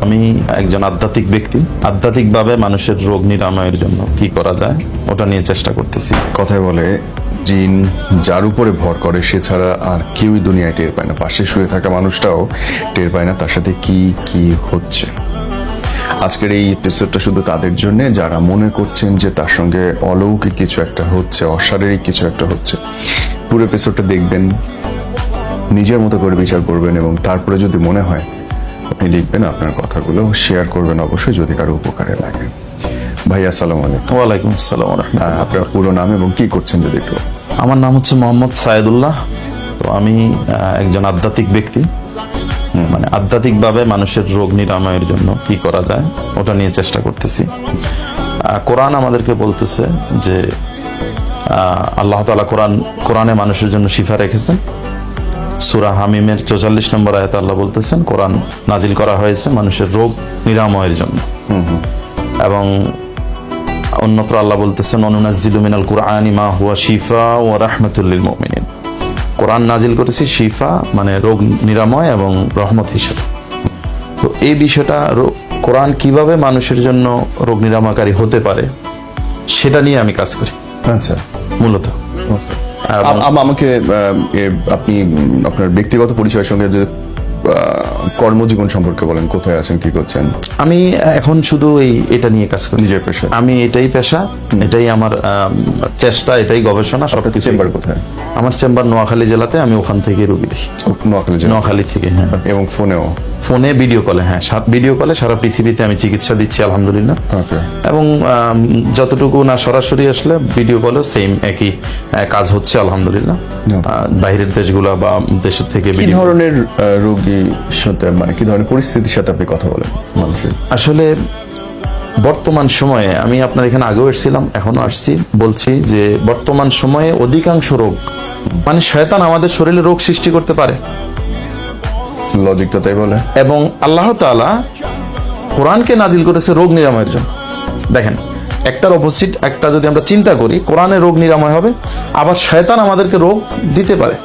আমি একজন আধ্যাত্মিক ব্যক্তি। আধ্যাত্মিকভাবে মানুষের রোগ নিরাময়ের জন্য কি করা যায় ওটা নিয়ে চেষ্টা করতেছি। কথায় বলে জিন যার উপরে ভর করে সে ছাড়া আর কেউই দুনিয়ায় টের পায় না। পাশে শুয়ে থাকা মানুষটাও টের পায় না তার সাথে কি কি হচ্ছে। আজকের এই এপিসোডটা শুধু তাদের জন্য যারা মনে করছেন যে তার সঙ্গে অলৌকিক কিছু একটা হচ্ছে, অশারীরিক কিছু একটা হচ্ছে। পুরো এপিসোডটা দেখবেন, নিজের মতো করে বিচার করবেন এবং তারপরে যদি মনে হয় আপনি লিখবেন আপনার কথাগুলো, শেয়ার করবেন অবশ্যই যদি কারো উপকারে লাগে। ভাই আসসালামু আলাইকুম। ওয়ালাইকুম আসসালাম ওয়া রাহমাতুল্লাহ। আপনার পুরো নাম এবং কি করছেন যদি একটু। আমার নাম হচ্ছে মোহাম্মদ সাইদুল্লাহ। তো আমি একজন আধ্যাত্মিক ব্যক্তি। মানে আধ্যাত্মিকভাবে মানুষের রোগ নিরাময়ের জন্য কি করা যায় ওটা নিয়ে চেষ্টা করতেছি। কোরআন আমাদেরকে বলতেছে যে আল্লাহ তাআলা কোরআনে মানুষের জন্য শিফা রেখেছেন। সূরা হামিমের 44 নম্বর আয়াতে আল্লাহ বলতেছেন কোরআন নাজিল করা হয়েছে মানুষের রোগ নিরাময়ের জন্য। এবং অন্যত্র আল্লাহ বলতেছেন অনুনাজ্জিলু মিনাল কুরআনি মা হুয়া শিফা ওয়া রাহমাতুল লিল মুমিনিন। কোরআন নাজিল করেছি শিফা মানে রোগ নিরাময় এবং রহমত হিসেবে। তো এই বিষয়টা কোরআন কিভাবে মানুষের জন্য রোগ নিরাময়কারী হতে পারে সেটা নিয়ে আমি কাজ করি আচ্ছা, মূলত। আমাকে আপনি আপনার ব্যক্তিগত পরিচয়ের সঙ্গে যদি কর্মজীবন সম্পর্কে বলেন, কোথায় আছেন, কি করছেন? আমি এখন শুধু এটা নিয়ে কাজ করি, নিজের পেশা। আমি এটাই পেশা, এটাই আমার চেষ্টা, এটাই গবেষণা, সবকিছু। চেম্বার কোথায়? আমার চেম্বার নোয়াখালী জেলাতে, আমি ওখান থেকে রোগী দেখি। নোয়াখালী থেকে, হ্যাঁ। এবং ফোনে ভিডিও কলে, হ্যাঁ, ভিডিও কলে সারা পৃথিবীতে আমি চিকিৎসা দিচ্ছি আলহামদুলিল্লাহ। এবং যতটুকু না সরাসরি আসলে ভিডিও কলে সেম একই কাজ হচ্ছে আলহামদুলিল্লাহ। বাইরের দেশগুলা বা দেশের থেকে কি ধরনের রোগী সাথে, মানে কি ধরনের পরিস্থিতির সাথে আপনি কথা বলেন মানুষের? আসলে বর্তমান সময়ে আমি আপনার এখানে আগেও এসেছিলাম, এখনো আসছি, বলছি যে বর্তমান সময়ে অধিকাংশ রোগ মানে শয়তান আমাদের শরীরে রোগ সৃষ্টি করতে পারে, লজিকটা তাই বলে। এবং আল্লাহ তাআলা কোরআনকে নাজিল করেছে রোগ নিরাময়ের জন্য। দেখেন, একটার অপোজিট একটা যদি আমরা চিন্তা করি, কোরআনে রোগ নিরাময় হবে, আবার শয়তান আমাদেরকে রোগ দিতে পারে।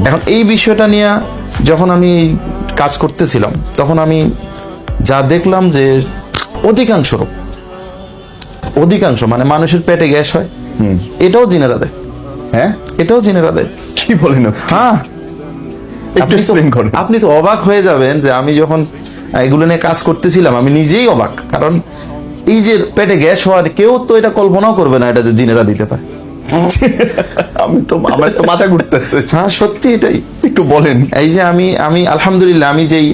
এখন এই বিষয়টা নিয়ে যখন আমি কাজ করতেছিলাম তখন আমি যা দেখলাম যে অধিকাংশ মানে মানুষের পেটে গ্যাস হয়, এটাও জিনেরা দেয়। হ্যাঁ, এটাও জিনেরা দেয়। কি বলেন? হ্যাঁ, আপনি তো অবাক হয়ে যাবেন যে আমি যখন এগুলো নিয়ে কাজ করতেছিলাম আমি নিজেই অবাক। কারণ এই যে পেটে গ্যাস হওয়ার, কেউ তো এটা কল্পনাও করবে না এটা যে জিনেরা দিতে পারে। আমার তো মাথা ঘুরতেছে। হ্যাঁ, সত্যি এটাই। একটু বলেন। এই যে আমি আলহামদুলিল্লাহ, আমি যেই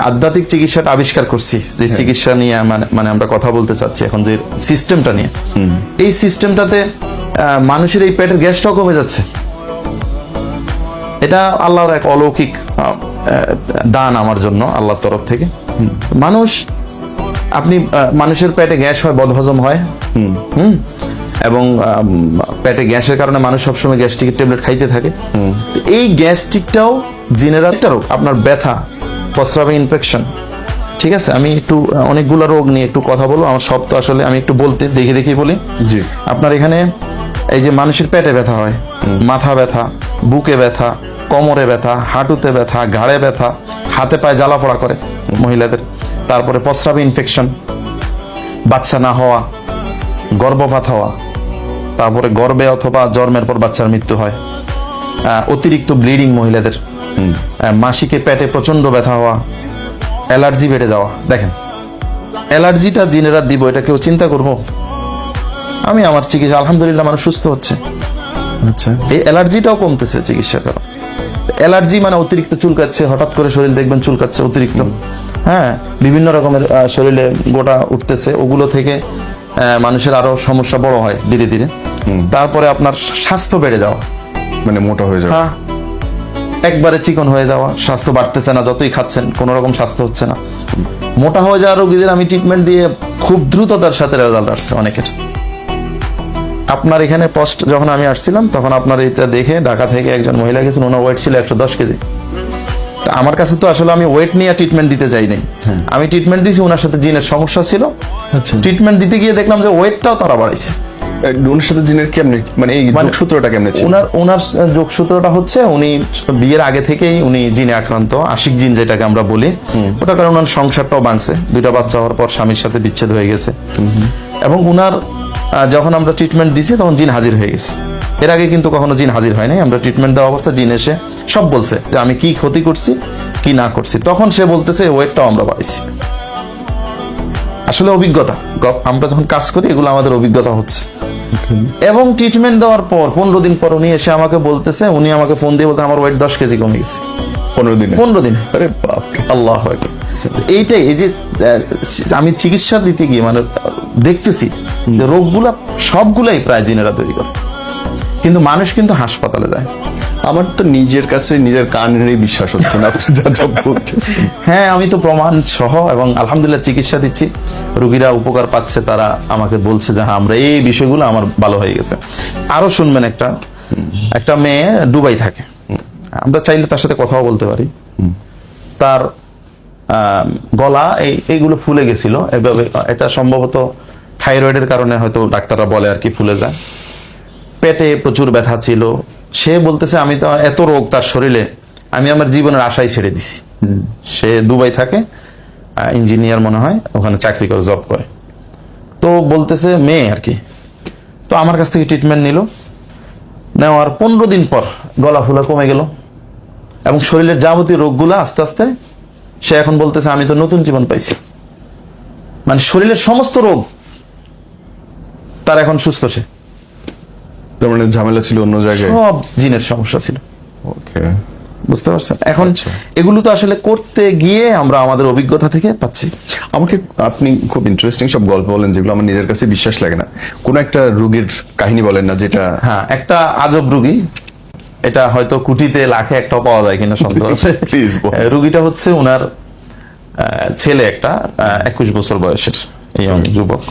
আধ্যাত্মিক চিকিৎসাটা আবিষ্কার করছি, যে চিকিৎসা নিয়ে মানে আমরা কথা বলতে চাচ্ছি এখন, যে সিস্টেমটা নিয়ে, এই সিস্টেমটাতে মানুষের এই পেটের গ্যাসটাও কমে যাচ্ছে। এটা আল্লাহর এক অলৌকিক দান আমার জন্য, আল্লাহর তরফ থেকে। মানুষের পেটে গ্যাস হয়, বদহজম হয়, এবং পেটে গ্যাসের কারণে মানুষ সবসময় গ্যাস্ট্রিকের ট্যাবলেট খাইতে থাকে। এই গ্যাস্ট্রিকটাও জেনারেটারও আপনার ব্যথা, প্রস্রাবে ইনফেকশন, ঠিক আছে। আমি একটু অনেকগুলো রোগ নিয়ে একটু কথা বলবো, আমার সব তো আসলে আমি একটু বলতে দেখে বলি। আপনার এখানে এই যে মানুষের পেটে ব্যথা হয়, মাথা ব্যথা, বুকে ব্যথা, কোমরে ব্যথা, হাঁটুতে ব্যথা, ঘাড়ে ব্যথা, হাতে পায়ে জ্বালা পোড়া করে মহিলাদের, তারপরে প্রস্রাবে ইনফেকশন, বাচ্চা না হওয়া, গর্ভপাত হওয়া, তারপরে গর্ভে অথবা জন্মের পর বাচ্চার মৃত্যু হয়, অতিরিক্ত ব্লিডিং মহিলাদের, মাসিকে পেটে প্রচন্ড ব্যথা হওয়া, অ্যালার্জি বেড়ে যাওয়া। দেখেন, অ্যালার্জিটা জিনেরা দিব, এটা কেউ চিন্তা করবো? আমি আমার চিকিৎসা আলহামদুলিল্লাহ মানুষ সুস্থ হচ্ছে। আচ্ছা, এই অ্যালার্জিটাও কমতেছে চিকিৎসা করা। অ্যালার্জি মানে অতিরিক্ত চুলকাচ্ছে, হঠাৎ করে শরীর দেখবেন চুলকাচ্ছে অতিরিক্ত, হ্যাঁ, বিভিন্ন রকমের শরীরে গোটা উঠতেছে, ওগুলো থেকে মানুষের আরো সমস্যা বড় হয় ধীরে ধীরে। তারপরে আপনার স্বাস্থ্য বেড়ে যাওয়া, মানে মোটা হয়ে যাওয়া, হ্যাঁ, একবারে চিকন হয়ে যাওয়া, স্বাস্থ্য বাড়তেছে না, যতই খাচ্ছেন কোনো রকম স্বাস্থ্য হচ্ছে না। মোটা হয়ে যাওয়া রোগীদের আমি ট্রিটমেন্ট দিয়ে খুব দ্রুততার সাথে রেজাল্ট আসছে অনেকের। আপনার এখানে পোস্ট যখন আমি আসছিলাম তখন আপনার এটা দেখে ঢাকা থেকে একজন মহিলা গেছেন, ওনার ওয়েট ছিল 110 কেজি। আমার কাছে তো আসলে আমি ওয়েট নিয়ে ট্রিটমেন্ট দিতে যাই নাই, আমি ট্রিটমেন্ট দিয়েছি ওনার সাথে জিনের সমস্যা ছিল। ট্রিটমেন্ট দিতে গিয়ে দেখলাম যে ওয়েটটাও তারা বাড়াইছে। ওনার সাথে জিনের কেমনে মানে এই যোগসূত্রটা কেমনে ছিল? ওনার যোগসূত্রটা হচ্ছে উনি বিয়ের আগে থেকেই উনি জিনে আক্রান্ত, আশিক জিন যেটাকে আমরা বলি। ওটা কারণে ওনার সংসারটাও ভাঙছে, 2টা বাচ্চা হওয়ার পর স্বামীর সাথে বিচ্ছেদ হয়ে গেছে। এবং উনার যখন আমরা ট্রিটমেন্ট দিছি তখন জিন হাজির হয়ে গেছে। এর আগে কিন্তু কখনো জিন হাজির হয় নাই। আমরা ট্রিটমেন্ট দেওয়া অবস্থা জিন এসে সব বলছে যে আমি কি ক্ষতি করছি কি না করছি। তখন সে বলতেছে ওয়েটটাও আমরা পাইছি। আসলে অভিজ্ঞতা, আমরা যখন কাজ করি এগুলো আমাদের অভিজ্ঞতা হচ্ছে। এবং ট্রিটমেন্ট দেওয়ার পর 15 দিন পর উনি এসে আমাকে বলতেছে, উনি আমাকে ফোন দিয়ে বলতে আমার ওয়েট 10 কেজি কমে গেছে 15 দিনে। আরে বাপরে, আল্লাহু আকবার। এইটাই, এই যে আমি চিকিৎসা দিতে গিয়ে মানে দেখতেছি যে রোগগুলা সবগুলাই প্রায় জিনেরা তৈরি করে, কিন্তু মানুষ কিন্তু হাসপাতালে যায়। আমার তো নিজের কাছে নিজের কানেরই বিশ্বাস হচ্ছে না আপনি যা যা বলতেছেন। হ্যাঁ, আমি তো প্রমাণ সহ এবং আলহামদুলিল্লাহ চিকিৎসা দিচ্ছি, রোগীরা উপকার পাচ্ছে, তারা আমাকে বলছে যে হ্যাঁ আমরা এই বিষয়গুলো আমার ভালো হয়ে গেছে। আরো শুনবেন, একটা মেয়ে দুবাই থাকে, আমরা চাইলে তার সাথে কথাও বলতে পারি। তার গলা এইগুলো ফুলে গেছিল এভাবে, এটা সম্ভবত থাইরয়েডের কারণে হয়তো ডাক্তাররা বলে আর কি ফুলে যায়। পেটে প্রচুর ব্যথা ছিল। সে বলতেছে আমি তো এত রোগ তার শরীরে, আমি আমার জীবনের আশাই ছেড়ে দিছি। সে দুবাই থাকে, ইঞ্জিনিয়ার মনে হয়, ওখানে চাকরি করে, জব করে। তো বলতেছে মেয়ে আর কি, তো আমার কাছ থেকে ট্রিটমেন্ট নিল, নেওয়ার 15 দিন পর গলা ফুলা কমে গেল এবং শরীরের যাবতীয় রোগগুলো আস্তে আস্তে, সে এখন বলতেছে আমি তো নতুন জীবন পাইছি। মানে শরীরের সমস্ত রোগ তার এখন সুস্থ। সে তার মানে ঝামেলা ছিল অন্য জায়গায়, সব জিনের সমস্যা ছিল। ওকে, বুঝতে পারছেন? এখন এগুলো তো আসলে করতে গিয়ে আমরা আমাদের অভিজ্ঞতা থেকে পাচ্ছি। আমাকে আপনি খুব ইন্টারেস্টিং সব গল্প বলেন যেগুলো আমার নিজের কাছে বিশ্বাস লাগে না। কোন একটা রোগীর কাহিনী বলেন না যেটা। হ্যাঁ, একটা আজব রুগী, এটা হয়তো কোটিতে লাখে একটাও পাওয়া যায় কিনা সন্দেহ আছে। প্লিজ। রুগীটা হচ্ছে উনার ছেলে, একটা 21 বছর বয়সের ইয়ং যুবক।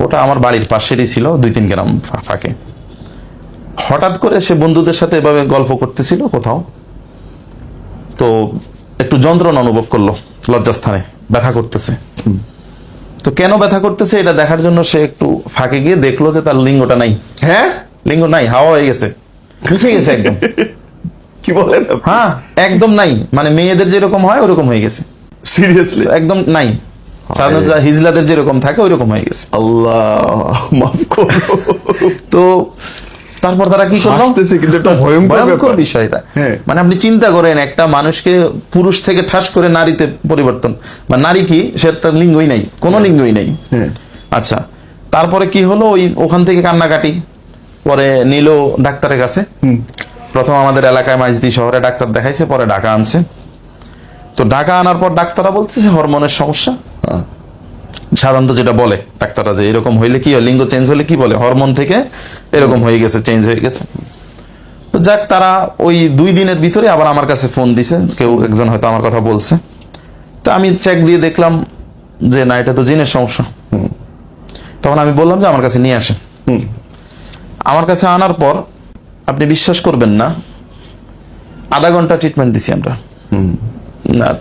ওটা আমার বাড়ির পাশেরই ছিল, 2-3 গ্রাম ফাঁকে। হঠাৎ করে সে বন্ধুদের সাথে এভাবে গল্প করতেছিল কোথাও, তো একটু যন্ত্রণা অনুভব করলো লজ্জাস্থানে, ব্যথা করতেছে। তো কেন ব্যথা করতেছে এটা দেখার জন্য সে একটু ফাঁকে গিয়ে দেখলো যে তার লিঙ্গটা নাই। হ্যাঁ, লিঙ্গ নাই, হাওয়া হয়ে গেছে, মিশে গেছে একদম। কি বলেন? হ্যাঁ, একদম নাই, মানে মেয়েদের যেরকম হয় ওরকম হয়ে গেছে, সিরিয়াসলি একদম নাই। সাধারণত হিজলাদের যেরকম থাকে ওইরকম হয়ে গেছে। আল্লাহ মাফ করো। তো তারপর তারা কি করলো, হাসতেছে কিন্তু এটা ভয়ঙ্কর বিষয়টা। হ্যাঁ। মানে আপনি চিন্তা করেন, একটা মানুষকে পুরুষ থেকে ঠাস করে নারীতে পরিবর্তন, বা নারী কি, সে তার লিঙ্গই নাই, কোনো লিঙ্গই নাই। হ্যাঁ। আচ্ছা, তারপরে কি হলো, ওখান থেকে কান্নাকাটি, পরে নিল ডাক্তারের কাছে। প্রথম আমাদের এলাকায় মাইজদি শহরে ডাক্তার দেখাইছে, পরে ঢাকা আনছে। তো ঢাকা আনার পর ডাক্তাররা বলছে হরমোনের সমস্যা। সাধারণত যেটা বলে ডাক্তাররা যে এরকম হইলে কি হয়, লিঙ্গ চেঞ্জ হলে কি বলে, হরমোন থেকে এরকম হয়ে গেছে, চেঞ্জ হয়ে গেছে। তো যাক, তারা ওই 2 দিনের ভিতরে আবার আমার কাছে ফোন দিছে, কেউ একজন হয়তো আমার কথা বলছে। তো আমি চেক দিয়ে দেখলাম যে না, এটা তো জিনের সমস্যা। তখন আমি বললাম যে আমার কাছে নিয়ে আসেন। আমার কাছে আনার পর আপনি বিশ্বাস করবেন না, আধা ঘন্টা ট্রিটমেন্ট দিছি আমরা।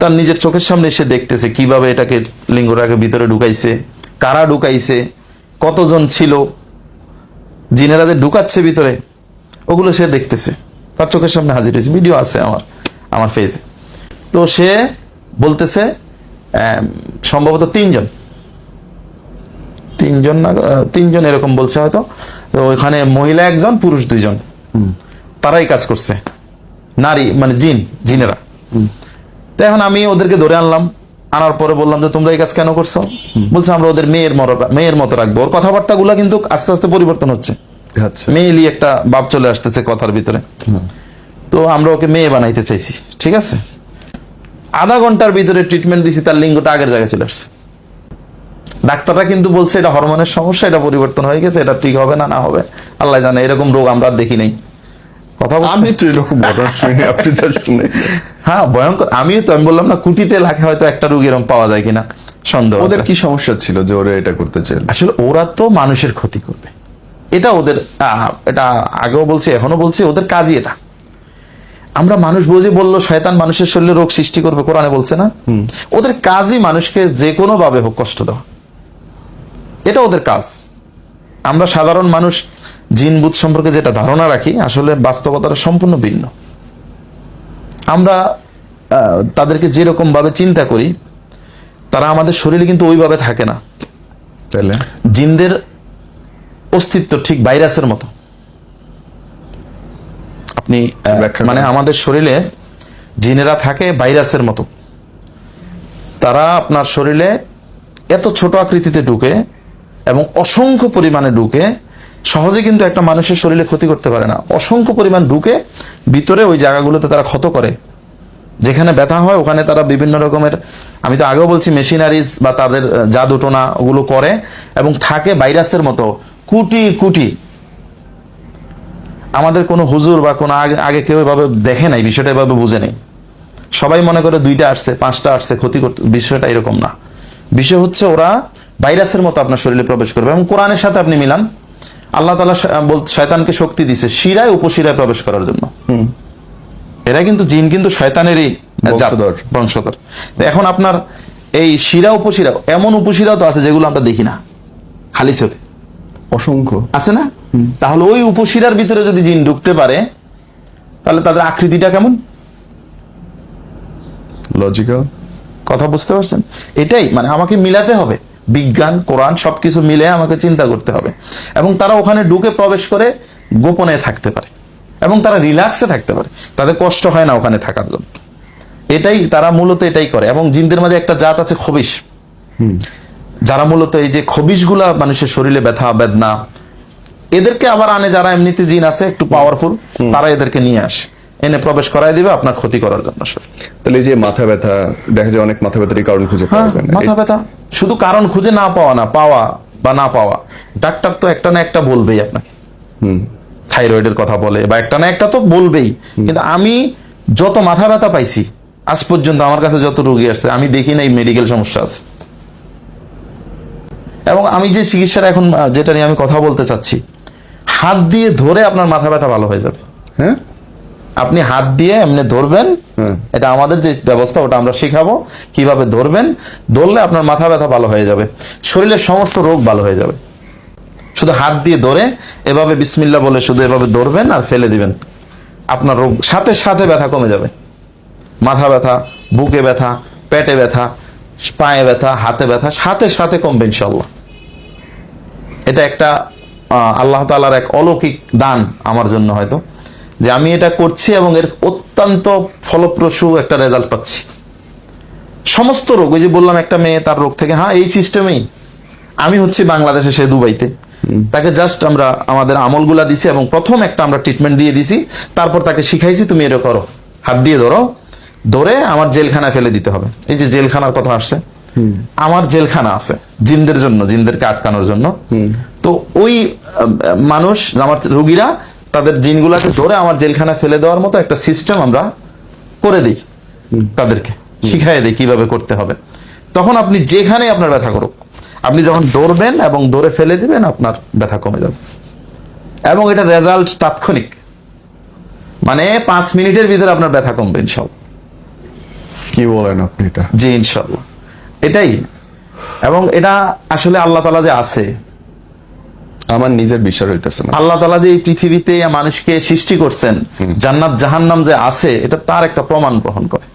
তার নিজের চোখের সামনে এসে দেখতেছে কিভাবে এটাকে লিঙ্গটাকে ভিতরে ঢুকাইছে, কারা ঢুকাইছে, কতজন ছিল, জিনেরা যে ঢুকাচ্ছে ভিতরে, ওগুলো সে দেখতেছে, তার চোখের সামনে হাজির হয়েছে, ভিডিও আছে আমার ফেজে। তো সে বলতেছে সম্ভবত 3জন এরকম বলছে হয়তো। তো ওইখানে মহিলা 1জন, পুরুষ 2জন, তারাই কাজ করছে, নারী মানে জিনেরা। তো এখন আমি ওদেরকে ধরে আনলাম, আনার পরে বললাম যে তোমরা এই কাজ কেন করছো? বলছে আমরা ওদের মেয়ের মতো রাখবো। ওর কথাবার্তা গুলা কিন্তু আস্তে আস্তে পরিবর্তন হচ্ছে, মেয়েলি একটা ভাব চলে আসতেছে কথার ভিতরে। তো আমরা ওকে মেয়ে বানাইতে চাইছি, ঠিক আছে। আধা ঘন্টার ভিতরে ট্রিটমেন্ট দিছি, তার লিঙ্গটা আগের জায়গায় চলে আসছে। ডাক্তাররা কিন্তু বলছে এটা হরমোনের সমস্যা, এটা পরিবর্তন হয়ে গেছে, এটা ঠিক হবে না হবে আল্লাহ জানে। এরকম রোগ আমরা দেখি নাই। কথা আমি তো এরকম ঘটনা শুনি, আপনি যা শুনে। হ্যাঁ, ভয়ঙ্কর। আমি বললাম না, কোটিতে লাখে হয়তো একটা রোগ এরকম পাওয়া যায় কিনা সন্দেহ। ওদের কি সমস্যা ছিল যে ওরা এটা করতে চায়? আসলে ওরা তো মানুষের ক্ষতি করবে, এটা ওদের, এটা আগেও বলছি এখনো বলছি, ওদের কাজই এটা। আমরা মানুষ বুঝে বললো শয়তান মানুষের শরীরে রোগ সৃষ্টি করবে, কোরআনে বলছে না? ওদের কাজই মানুষকে যে কোনো ভাবে হোক কষ্ট দেওয়া, এটা ওদের কাজ। আমরা সাধারণ মানুষ জিনভূত সম্পর্কে যেটা ধারণা রাখি আসলে বাস্তবতাটা সম্পূর্ণ ভিন্ন। আমরা তাদেরকে যেরকম ভাবে চিন্তা করি তারা আমাদের শরীরে কিন্তু ওইভাবে থাকে না। তাহলে জিনদের অস্তিত্ব ঠিক ভাইরাসের মতো। আপনি ব্যাখ্যা মানে করুন। আমাদের শরীরে জিনেরা থাকে ভাইরাসের মতো। তারা আপনার শরীরে এত ছোট আকৃতিতে ঢুকে এবং অসংখ্য পরিমাণে ঢুকে, সহজে কিন্তু একটা মানুষের শরীরে ক্ষতি করতে পারে না। অসংখ্য পরিমাণ ঢুকে ভিতরে ওই জায়গাগুলোতে তারা ক্ষত করে। যেখানে ব্যথা হয় ওখানে তারা বিভিন্ন রকমের, আমি তো আগেও বলছি, মেশিনারিজ বা তাদের জাদুটোনা ওগুলো করে এবং থাকে ভাইরাসের মতো কুটি কুটি। আমাদের কোনো হুজুর বা কোনো আগে কেউ এভাবে দেখে নাই, বিষয়টা এভাবে বুঝে নেই। সবাই মনে করে 2টা আসছে 5টা আসছে ক্ষতি করতে, বিষয়টা এরকম না। বিষয় হচ্ছে ওরা ভাইরাসের মতো আপনার শরীরে প্রবেশ করবে। এবং কোরআনের সাথে আপনি মিলান, আল্লাহ তাআলা শয়তানকে শক্তি দিছে শিরায় উপশিরায় প্রবেশ করার জন্য। এরা কিন্তু জিন কিন্তু শয়তানেরই বংশধর। বংশধর। তো এখন আপনার এই শিরা উপশিরা, এমন উপশিরাও তো আছে যেগুলো আমরা দেখি না খালি চোখে, অসংখ্য আছে না? তাহলে ওই উপশিরার ভিতরে যদি জিন ঢুকতে পারে তাহলে তাদের আকৃতিটা কেমন? লজিক্যাল। কথা বুঝতে পারছেন? এটাই মানে আমাকে মিলাতে হবে, বিজ্ঞান কোরআন সবকিছু মিলে আমাকে চিন্তা করতে হবে। এবং তারা ওখানে ঢুকে প্রবেশ করে গোপনে থাকতে পারে এবং তারা রিল্যাক্সে থাকতে পারে, তাদের কষ্ট হয় না ওখানে থাকার জন্য। এটাই তারা মূলত এটাই করে। এবং জিনদের মাঝে একটা জাত আছে খবিশ, যারা মূলত এই যে খবিশগুলা মানুষের শরীরে ব্যথা বেদনা, এদেরকে আবার আনে যারা এমনিতে জিন আছে একটু পাওয়ারফুল, তারা এদেরকে নিয়ে আসে, এনে প্রবেশ করায় দিবে আপনার ক্ষতি করার জন্য। তাহলে এই যে মাথা ব্যথা, দেখা যায় অনেক মাথা ব্যথারই কারণ খুঁজে পাওয়া যায় না। মাথা ব্যথা শুধু কারণ খুঁজে না পাওয়া, না পাওয়া বা না পাওয়া, ডাক্তার তো একটা না একটা বলবেই আপনাকে। থাইরয়েডের কথা বলে বা একটা না একটা তো বলবেই। কিন্তু আমি যত মাথা ব্যথা পাইছি আজ পর্যন্ত, আমার কাছে যত রোগী আসছে, আমি দেখি না এই মেডিকেল সমস্যা আছে। এবং আমি যে চিকিৎসাটা এখন যেটা নিয়ে আমি কথা বলতে চাচ্ছি, হাত দিয়ে ধরে আপনার মাথা ব্যথা ভালো হয়ে যাবে। হ্যাঁ, আপনি হাত দিয়ে এমনি ধরবেন, হ্যাঁ। এটা আমাদের যে ব্যবস্থা ওটা আমরা শিখাবো কিভাবে ধরবেন। ধরলে আপনার মাথা ব্যথা ভালো হয়ে যাবে, শরীরের সমস্ত রোগ ভালো হয়ে যাবে। শুধু হাত দিয়ে ধরে এভাবে বিসমিল্লাহ বলে শুধু এভাবে ধরবেন আর ফেলে দিবেন, আপনার রোগ সাথে সাথে ব্যথা কমে যাবে। মাথা ব্যথা, বুকে ব্যথা, পেটে ব্যথা, পায়ে ব্যথা, হাতে ব্যথা সাথে সাথে কমবে ইনশাআল্লাহ। এটা একটা আল্লাহ তাআলার এক অলৌকিক দান আমার জন্য, হয়তো যে আমি এটা করছি এবং এর অত্যন্ত ফলপ্রসূ একটা রেজাল্ট পাচ্ছি। সমস্ত রোগ, ওই যে বললাম একটা মেয়ে তার রোগ থেকে, হ্যাঁ এই সিস্টেমেই। আমি হচ্ছি বাংলাদেশে, সে দুবাইতে, তাকে জাস্ট আমরা আমাদের আমলগুলা দিছি এবং প্রথম একটা আমরা ট্রিটমেন্ট দিয়ে দিছি। তারপর তাকে শিখাইছি তুমি এটা করো, হাত দিয়ে ধরো, ধরে আমার জেলখানায় ফেলে দিতে হবে। এই যে জেলখানার কথা আসছে, আমার জেলখানা আছে জিনদের জন্য, জিনদেরকে আটকানোর জন্য। তো ওই মানুষ, আমার রোগীরা তাদের জিনগুলাকে ধরে আমার জেলখানায় ফেলে দেওয়ার মতো একটা সিস্টেম আমরা করে দিই, তাদেরকে শিখাই দিই কিভাবে করতে হবে। তখন আপনি যেখানে আপনার ব্যথা করুক, আপনি যখন দৌড়বেন এবং দৌড়ে ফেলে দিবেন, আপনার ব্যথা কমে যাবে। এবং এটা রেজাল্ট তাৎক্ষণিক, মানে 5 মিনিটের ভিতরে আপনার ব্যথা কমবে ইনশাআল্লাহ। কি বলেন আপনি এটা? জি ইনশাআল্লাহ, এটাই। এবং এটা আসলে আল্লাহ তাআলা যে আছে, আমার নিজের বিশ্বাস হইতেছে না। আল্লাহ তাআলা যে এই পৃথিবীতে মানুষকে সৃষ্টি করছেন, জান্নাত জাহান্নাম যে আছে, এটা তার একটা প্রমাণ বহন করে।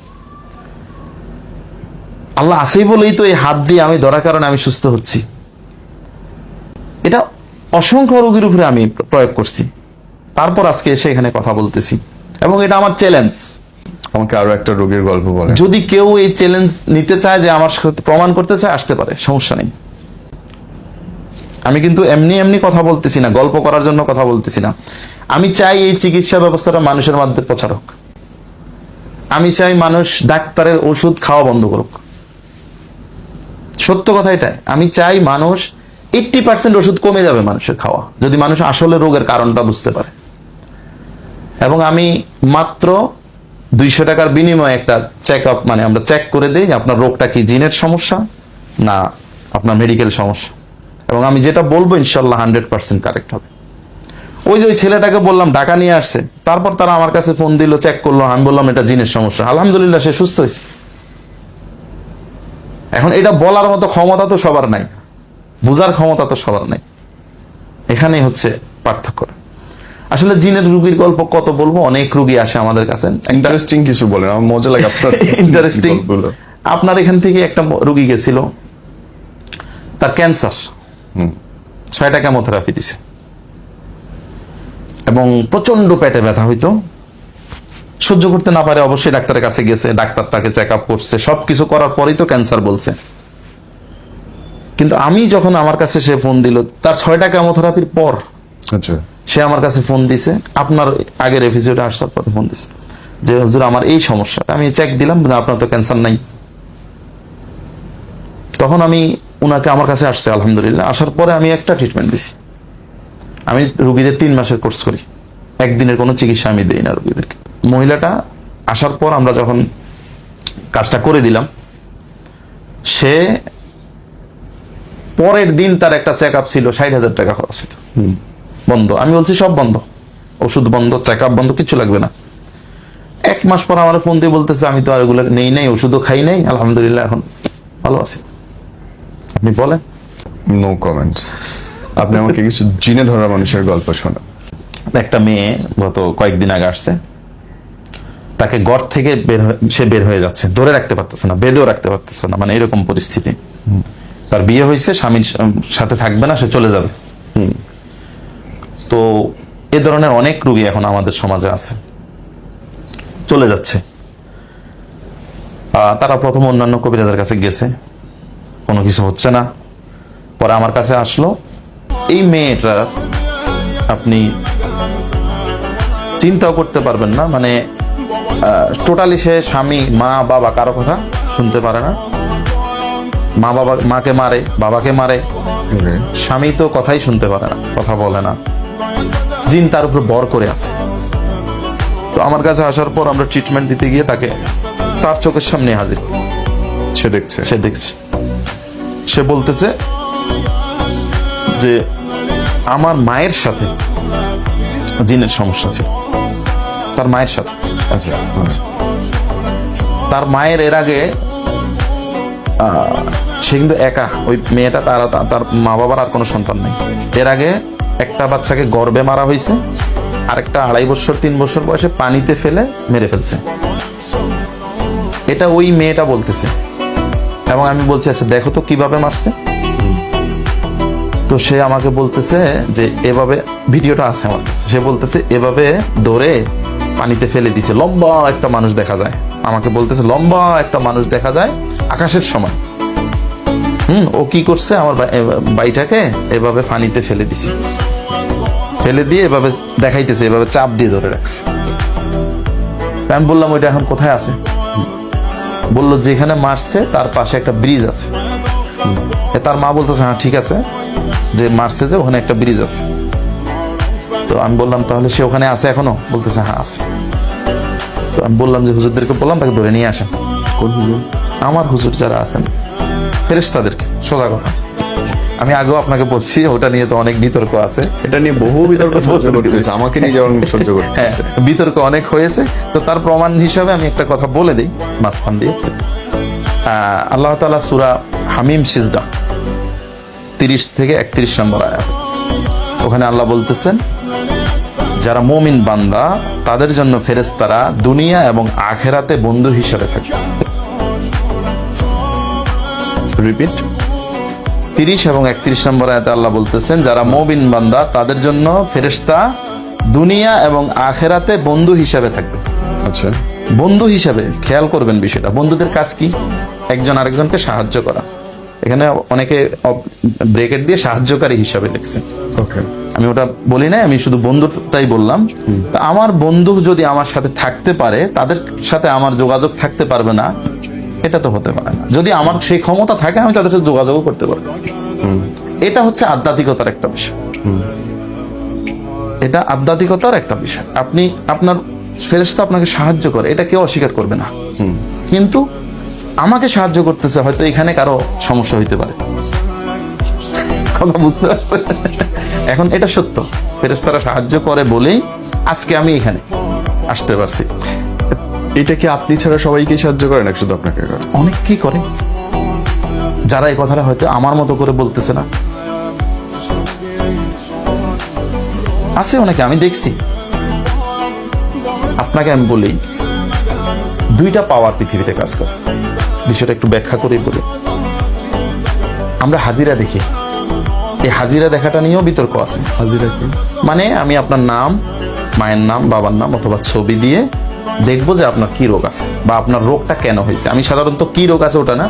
আল্লাহ আছেই বলেই তো এই হাত দিয়ে আমি ধরার কারণে আমি সুস্থ হচ্ছি। এটা অসংখ্য রোগীর উপরে আমি প্রয়োগ করছি, তারপর আজকে এসে এখানে কথা বলতেছি। এবং এটা আমার চ্যালেঞ্জ। আমাকে আরো একটা রোগীর গল্প বলেন। যদি কেউ এই চ্যালেঞ্জ নিতে চায়, যে আমার সাথে প্রমাণ করতে চায়, আসতে পারে, সমস্যা নেই। আমি কিন্তু এমনি এমনি কথা বলতেছি না, গল্প করার জন্য কথা বলতেছি না। আমি চাই এই চিকিৎসা ব্যবস্থাটা মানুষের মধ্যে প্রচার হোক। আমি চাই মানুষ ডাক্তারের ওষুধ খাওয়া বন্ধ করুক। সত্য কথা এটাই। আমি চাই মানুষ 80% ওষুধ কমে যাবে মানুষের খাওয়া, যদি মানুষ আসলে রোগের কারণটা বুঝতে পারে। এবং আমি মাত্র 200 টাকার বিনিময়ে একটা চেক আপ, মানে আমরা চেক করে দিই যে আপনার রোগটা কি জিনের সমস্যা না আপনার মেডিকেল সমস্যা। এবং আমি যেটা বলবো ইনশাল্লাহ 100% কারেক্ট হবে। ওই যে ওই ছেলেটাকে বললাম ঢাকা নিয়ে আসছে, তারপর তারা আমার কাছে ফোন দিল, চেক করলো, আমি বললাম এটা জিনের সমস্যা, আলহামদুলিল্লাহ সে সুস্থ হয়েছে। এখন এটা বলার মতো ক্ষমতা তো সবার নাই, বুঝার ক্ষমতা তো সবার নাই। এখানেই হচ্ছে পার্থক্য। আসলে জিনের রুগীর গল্প কত বলবো, অনেক রুগী আসে আমাদের কাছে। ইন্টারেস্টিং কিছু বলেন, আমার মজা লাগে আপনার ইন্টারেস্টিং, গল্পগুলো। আপনার এখান থেকে একটা রুগী গেছিল, তার ক্যান্সার, 6টা কেমোথেরাপি দিছে এবং প্রচন্ড পেটে ব্যথা হইতো, সহ্য করতে না পারে অবশ্যই ডাক্তারের কাছে গেছে, ডাক্তার তাকে চেক আপ করছে, সবকিছু করার পরেই তো ক্যান্সার বলছে। কিন্তু আমি যখন আমার কাছে সে ফোন দিল তার 6টা কেমোথেরাপির পর, আচ্ছা, সে আমার কাছে ফোন দিছে, আপনার আগের এপিসোডে আসার পথে ফোন দিছে যে হুজুর আমার এই সমস্যা। আমি চেক দিলাম, আপনার তো ক্যান্সার নাই। তখন আমি উনাকে আমার কাছে আসছে, আলহামদুলিল্লাহ, আসার পরে আমি একটা ট্রিটমেন্ট দিছি। আমি রুগীদের 3 মাসের কোর্স করি, একদিনের কোনো চিকিৎসা আমি দেই না রুগীদেরকে। মহিলাটা আসার পর আমরা যখন কাজটা করে দিলাম, সে পরের দিন তার একটা চেক আপ ছিল, 60,000 টাকা খরচ হতো, বন্ধ। আমি বলছি সব বন্ধ, ওষুধ বন্ধ, চেক আপ বন্ধ, কিছু লাগবে না। 1 মাস পর আমার ফোন দিয়ে বলতেছে আমি তো আর এগুলো নেই নাই, ওষুধও খাই নাই, আলহামদুলিল্লাহ এখন ভালো আছি। আপনি বলেন। No comments. আপনি আমাকে কিছু জিনে ধরা মানুষের গল্প শোনান। একটা মেয়ে গত কয়েকদিন আগে আসছে, তাকে ঘর থেকে সে বের হয়ে যাচ্ছে, ধরে রাখতে পারতেছে না, বেঁধেও রাখতে পারতেছে না, মানে এরকম পরিস্থিতি। তার বিয়ে হয়েছে, স্বামীর সাথে থাকবে না, সে চলে যাবে। তো এ ধরনের অনেক রোগী এখন আমাদের সমাজে আছে, চলে যাচ্ছে। তারা প্রথম অন্যান্য কবিরাজের কাছে গেছে, কোনো কিছু হচ্ছে না, পরে আমার কাছে আসলো। এই মেয়েটা আপনি চিন্তাও করতে পারবেন না, মানে টোটালি সে স্বামী, মা, বাবা কারো কথা শুনতে পারে না। মা বাবা, মাকে মারে, বাবাকে মারে, স্বামী তো কথাই শুনতে পারে না, কথা বলে না, জিন তার উপর বর করে আছে। তো আমার কাছে আসার পর আমরা ট্রিটমেন্ট দিতে গিয়ে তাকে তার চোখের সামনে হাজির, সে দেখছে, সে দেখছে, সে বলতেছে যে আমার মায়ের সাথে জিনের সমস্যা ছিল, তার মায়ের সাথে। আচ্ছা আচ্ছা, তার মায়ের এর আগে সে কিন্তু একা, ওই মেয়েটা, তার মা বাবার আর কোনো সন্তান নেই। এর আগে একটা বাচ্চাকে গর্ভে মারা হয়েছে, আর একটা 2.5 বছর 3 বছর বয়সে পানিতে ফেলে মেরে ফেলছে। এটা ওই মেয়েটা বলতেছে, এবং আমি বলছি আচ্ছা দেখো তো কিভাবে মারছে। তো সে আমাকে বলতেছে যে এভাবে, ভিডিওটা আছে আমার কাছে, সে বলতেছে এভাবে ধরে পানিতে ফেলে দিছে, লম্বা একটা মানুষ দেখা যায়। আমাকে বলতেছে লম্বা একটা মানুষ দেখা যায় আকাশের সমান। ও কি করছে, আমার বাইটাকে এভাবে পানিতে ফেলে দিছে, ফেলে দিয়ে এভাবে দেখাইতেছে, এভাবে চাপ দিয়ে ধরে রাখছে। আমি বললাম ওইটা এখন কোথায় আছে? বললো যেখানে মারছে তার পাশে একটা ব্রিজ আছে। তার মা বলতেছে হ্যাঁ ঠিক আছে, যে মারছে যে ওখানে একটা ব্রিজ আছে। তো আমি বললাম তাহলে সে ওখানে আছে এখনো? বলতেছে হ্যাঁ আছে। তো আমি বললাম যে হুজুরদেরকে বললাম তাকে ধরে নিয়ে আসেন। কোন হুজুর? আমার হুজুর যারা আছেন, ফেরেশতাদেরকে, সোজা কথা। আমি আগেও আপনাকে বলছি ওটা নিয়ে তো অনেক বিতর্ক আছে, এটা নিয়ে বহু বিতর্ক সহ্য করতে হয়েছে, আমাকে নিয়ে যেমন সহ্য করতে হ্যাঁ, হয়েছে। বিতর্ক অনেক হয়েছে। তো তার প্রমাণ হিসাবে আমি একটা কথা বলে দিই মাঝখান দিয়ে। আল্লাহ তাআলা সূরা হামিম সিজদা 30 থেকে 31 নম্বর আয়াত, ওখানে আল্লাহ বলতেছেন যারা মুমিন বান্দা তাদের জন্য ফেরেশতারা দুনিয়া এবং আখিরাতে বন্ধু হিসেবে থাকে। রিপিট, 30 এবং 31 নম্বর আয়াতে আল্লাহ বলতেছেন যারা মুমিন বান্দা তাদের জন্য ফেরেশতা দুনিয়া এবং আখিরাতে বন্ধু হিসেবে থাকবে। আচ্ছা, বন্ধু হিসাবে, খেয়াল করবেন বিষয়টা। বন্ধুদের কাজ কি? একজন আরেকজনকে সাহায্য করা। এখানে অনেকে ব্রেকেট দিয়ে সাহায্যকারী হিসাবে লিখছেন, ওকে, আমি ওটা বলি না, আমি শুধু বন্ধুটাই বললাম। তা আমার বন্ধু যদি আমার সাথে থাকতে পারে, তাদের সাথে আমার যোগাযোগ থাকতে পারবে না, এটা তো হতে পারে না। যদি আমার সেই ক্ষমতা থাকে আমি তাদের সাথে যোগাযোগও করতে পারবো। এটা হচ্ছে আধ্যাত্মিকতার একটা বিষয়, এটা আধ্যাত্মিকতার একটা বিষয়। আপনি, আপনার ফেরেশতা আপনাকে সাহায্য করে, এটা কেউ অস্বীকার করবে না। কিন্তু আমাকে সাহায্য করতেছে, হয়তো এখানে কারো সমস্যা হইতে পারে। কথা বুঝতে পারছেন? এখন এটা সত্য, ফেরেশতারা সাহায্য করে বলেই আজকে আমি এখানে আসতে পারছি। এটা কি আপনি ছাড়া সবাইকে সাহায্য করে না, শুধু আপনাকে করে? অনেক কি করে, যারা এই কথাটা হয়তো আমার মতো করে বলতেছে না। আছে অনেকে, আমি দেখছি। আপনাকে আমি বলি, দুইটা পাওয়ার পৃথিবীতে কাজ করে। বিষয়টা একটু ব্যাখ্যা করেই বলি। আমরা হাজিরা দেখি, এই হাজিরা দেখাটা নিয়েও বিতর্ক আছে। হাজিরা কি? মানে আমি আপনার নাম, মায়ের নাম, বাবার নাম অথবা ছবি দিয়ে দেখবো যে আপনার কি রোগ আছে বা আপনার রোগটা কেন হয়েছে। আমি সাধারণত কি রোগ আছে ওটা না,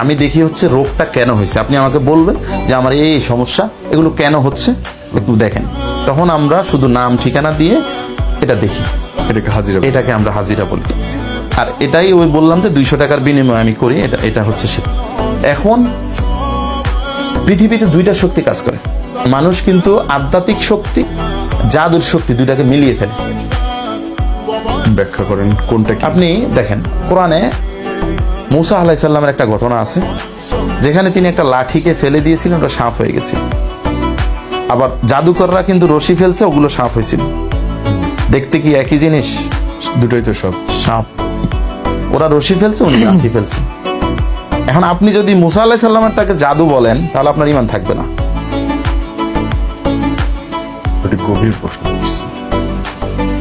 আমি দেখি হচ্ছে রোগটা কেন হয়েছে। আপনি আমাকে বলবেন যে আমার এই সমস্যা, এগুলো কেন হচ্ছে একটু দেখেন। তখন আমরা শুধু নাম ঠিকানা দিয়ে এটা দেখি, এটাকে হাজিরা। এটাকে আমরা হাজিরা বলি। আর এটাই ওই বললাম যে 200 টাকার বিনিময়ে আমি করি, এটা হচ্ছে সেটা। এখন পৃথিবীতে দুইটা শক্তি কাজ করে। মানুষ কিন্তু আধ্যাত্মিক শক্তি, জাদুর শক্তি দুইটাকে মিলিয়ে ফেলে। ব্যাখ্যা করেন কোনটা কি? আপনি দেখেন কোরআনে মূসা আলাইহিস সালামের একটা ঘটনা আছে, যেখানে তিনি একটা লাঠিকে ফেলে দিয়েছিলেন, ওটা সাপ হয়ে গেছিল। আবার জাদুকররা কিন্তু রশি ফেলছে, ওগুলো সাপ হয়েছিল। দেখতে কি একই জিনিস? দুটোই তো সব সাপ। ওরা রশি ফেলছে, উনি লাঠি ফেলছে। এখন আপনি যদি মূসা আলাইহিস সালামেরটাকে জাদু বলেন, তাহলে আপনার ঈমান থাকবে না। ওটা গভীর প্রশ্ন করছে।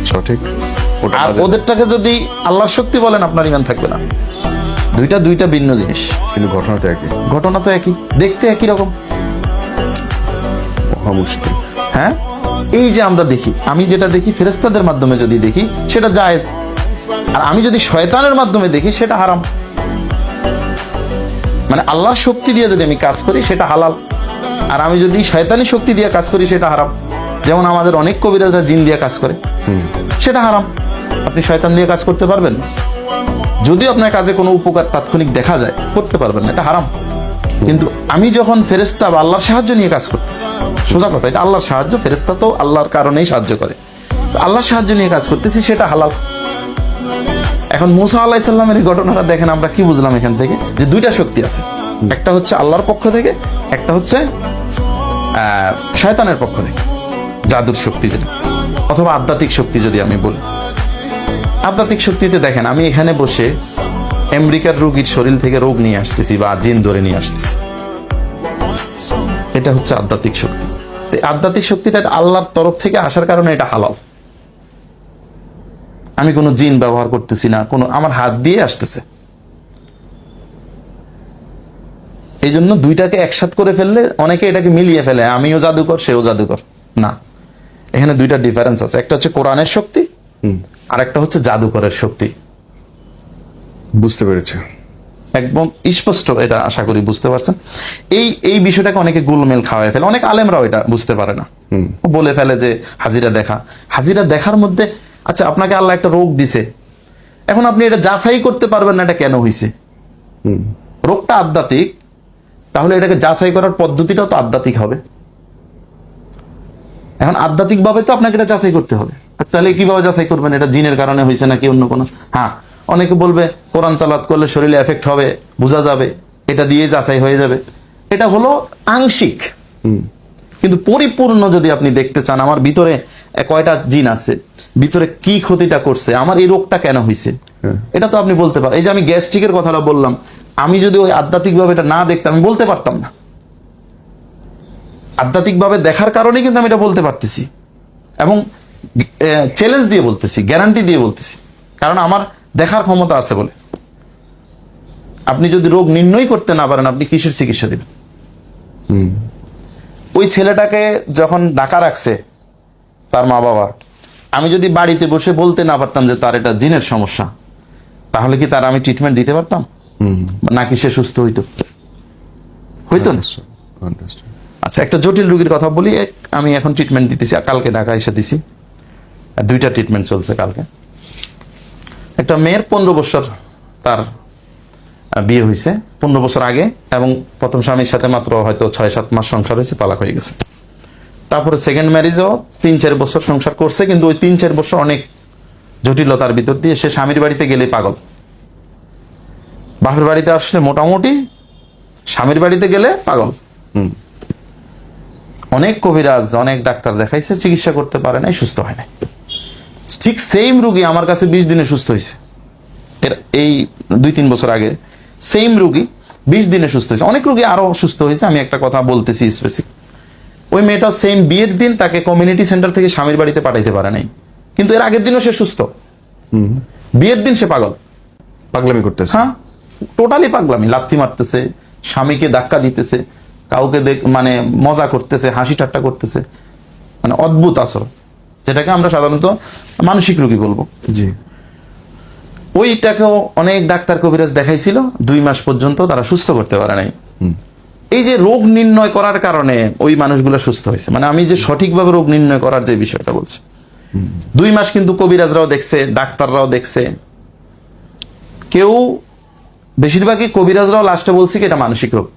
সঠিক। ওটা আর হাজিরা। ওদেরটাকে যদি আল্লাহর শক্তি বলেন, আপনার ঈমান থাকবে না। দুইটা ভিন্ন জিনিস। কিন্তু ঘটনা তো একই। ঘটনা তো একই, দেখতে একই রকম। মহা মুশকিল। হ্যাঁ, এই যে আমরা দেখি, আমি যেটা দেখি ফেরেশতাদের মাধ্যমে যদি দেখি সেটা জায়েজ, আর আমি যদি শয়তানের মাধ্যমে দেখি সেটা হারাম। মানে আল্লাহর শক্তি দিয়ে যদি আমি কাজ করি সেটা হালাল, আর আমি যদি শয়তানি শক্তি দিয়ে কাজ করি সেটা হারাম। যেমন আমাদের অনেক কবিরাজরা জিন দিয়ে কাজ করে, সেটা হারাম। আপনি শয়তান দিয়ে কাজ করতে পারবেন? যদিও আপনার কাজে কোনো উপকার তাৎক্ষণিক দেখা যায়, করতে পারবেন না, এটা হারাম। কিন্তু আমি যখন ফেরেশতা বা আল্লাহর সাহায্য নিয়ে কাজ করতেছি, সোজা কথা, এটা আল্লাহর সাহায্য। ফেরেশতা তো আল্লাহর কারণেই সাহায্য করে, তো আল্লাহর সাহায্য নিয়ে কাজ করতেছি, সেটা হালাল। এখন মূসা আলাইহিস সালামের এই ঘটনাটা দেখেন, আমরা কি বুঝলাম এখান থেকে? যে দুইটা শক্তি আছে, একটা হচ্ছে আল্লাহর পক্ষ থেকে, একটা হচ্ছে শয়তানের পক্ষ থেকে, জাদুর শক্তি যেটা, অথবা আধ্যাত্মিক শক্তি যদি আমি বলি। আধ্যাত্মিক শক্তিতে দেখেন, আমি এখানে বসে আমেরিকার রোগীর শরীর থেকে রোগ নিয়ে আসতেছি বা জিন ধরে নিয়ে আসতেছি, এটা হচ্ছে আধ্যাত্মিক শক্তি। তো এই আধ্যাত্মিক শক্তিটা আল্লাহর তরফ থেকে আসার কারণে এটা হালাল। আমি কোনো জিন ব্যবহার করতেছি না, কোনো আমার হাত দিয়ে আসতেছে। এই জন্য দুইটাকে একসাথ করে ফেললে অনেকে এটাকে মিলিয়ে ফেলে, আমিও জাদুকর সেও জাদুকর। না, এখানে দুইটা ডিফারেন্স আছে। একটা হচ্ছে কোরআনের শক্তি, আর একটা হচ্ছে জাদুকরের শক্তি। বুঝতে পেরেছি। একদম স্পষ্ট, এটা আশা করি বুঝতে পারছেন। এই বিষয়টাকে অনেকে গোলমেল খাওয়ায় ফেলে, অনেক আলেমরাও এটা বুঝতে পারে না। বলে ফেলে যে হাজিরা দেখা, হাজিরা দেখার মধ্যে, আচ্ছা আপনাকে আল্লাহ একটা রোগ দিছে, এখন আপনি এটা যাচাই করতে পারবেন না এটা কেন হয়েছে। রোগটা আধ্যাত্মিক, তাহলে এটাকে যাচাই করার পদ্ধতিটাও তো আধ্যাত্মিক হবে। এখন আধ্যাত্মিক ভাবে তো আপনাকে এটা যাচাই করতে হবে। তাহলে কিভাবে যাচাই করবেন এটা জিনের কারণে হয়েছে নাকি অন্য কোনো? হ্যাঁ, অনেকে বলবে কোরআন তালাওয়াত করলে শরীরে এফেক্ট হবে, বোঝা যাবে, এটা দিয়ে যাচাই হয়ে যাবে। এটা হলো আংশিক। কিন্তু পরিপূর্ণ যদি আপনি দেখতে চান, আমার ভিতরে কয়টা জিন আছে, ভিতরে কি ক্ষতিটা করছে, আমার এই রোগটা কেন হয়েছে, এটা তো আপনি বলতে পারেন। এই যে আমি গ্যাস্ট্রিকের কথাটা বললাম, আমি যদি ওই আধ্যাত্মিকভাবে এটা না দেখতাম, আমি বলতে পারতাম না। আধ্যাত্মিকভাবে দেখার কারণে কিন্তু আমি এটা বলতে পারতেছি, এবং চ্যালেঞ্জ দিয়ে বলতেছি, গ্যারান্টি দিয়ে বলতেছি, কারণ আমার দেখার ক্ষমতা আছে বলে। আপনি যদি রোগ নির্ণয় করতে না পারেন, আপনি কিসের চিকিৎসা দিবেন? ওই ছেলেটাকে যখন ডাকা রাখছে তার মা বাবা, আমি যদি বাড়িতে বসে বলতে না পারতাম যে তার এটা জিনের সমস্যা, তাহলে কি তার আমি ট্রিটমেন্ট দিতে পারতাম? নাকি সে সুস্থ হইতো? হইতো না। আচ্ছা, একটা জটিল রোগীর কথা বলি। আমি এখন ট্রিটমেন্ট দিতেছি, কালকে ঢাকা এসে দিছি, 2টা ট্রিটমেন্ট চলছে কালকে। একটা মেয়ের 15 বছর তার বিয়ে হয়েছে, 15 বছর আগে, এবং প্রথম স্বামীর সাথে মাত্র হয়তো 6-7 মাস সংসার হয়েছে, তালাক হয়ে গেছে। তারপরে সেকেন্ড ম্যারেজও 3-4 বছর সংসার করছে, কিন্তু ওই 3-4 বছর অনেক জটিলতার ভিতর দিয়ে সে স্বামীর বাড়িতে গেলে পাগল, বাপের বাড়িতে আসলে মোটামুটি, স্বামীর বাড়িতে গেলে পাগল। অনেক কবিরাজ, অনেক ডাক্তার দেখাইছে, চিকিৎসা করতে পারে নাই, সুস্থ হয় নাই। ঠিক সেম রুগী আমার কাছে 20 দিনে সুস্থ হয়েছে। এই 2-3 বছর আগে সেম রুগী 20 দিনে সুস্থ হয়েছে। অনেক রুগী আরো সুস্থ হয়েছে, আমি একটা কথা বলতেছি স্পেসিফিক। ওই মেয়েটা সেম বিয়ের দিন তাকে কমিউনিটি সেন্টার থেকে স্বামীর বাড়িতে পাঠাইতে পারে নাই, কিন্তু এর আগের দিনও সে সুস্থ। বিয়ের দিন সে পাগল, পাগলামি করতেছে। হ্যাঁ টোটালি পাগলামি, লাথি মারতেছে, স্বামীকে ধাক্কা দিতেছে, কাউকে মানে মজা করতেছে, হাসি ঠাট্টা করতেছে, মানে অদ্ভুত আচরণ, যেটাকে আমরা সাধারণত মানসিক রোগী বলবো। জি। ওইটাকেও অনেক ডাক্তার কবিরাজ দেখাইছিল, 2 মাস পর্যন্ত তারা সুস্থ করতে পারে নাই। এই যে রোগ নির্ণয় করার কারণে ওই মানুষগুলো সুস্থ হয়েছে, মানে আমি যে সঠিকভাবে রোগ নির্ণয় করার যে বিষয়টা বলছি, 2 মাস কিন্তু কবিরাজরাও দেখছে, ডাক্তাররাও দেখছে, কেউ বেশিরভাগই কবিরাজরাও লাস্টে বলছি কি এটা মানসিক রোগ।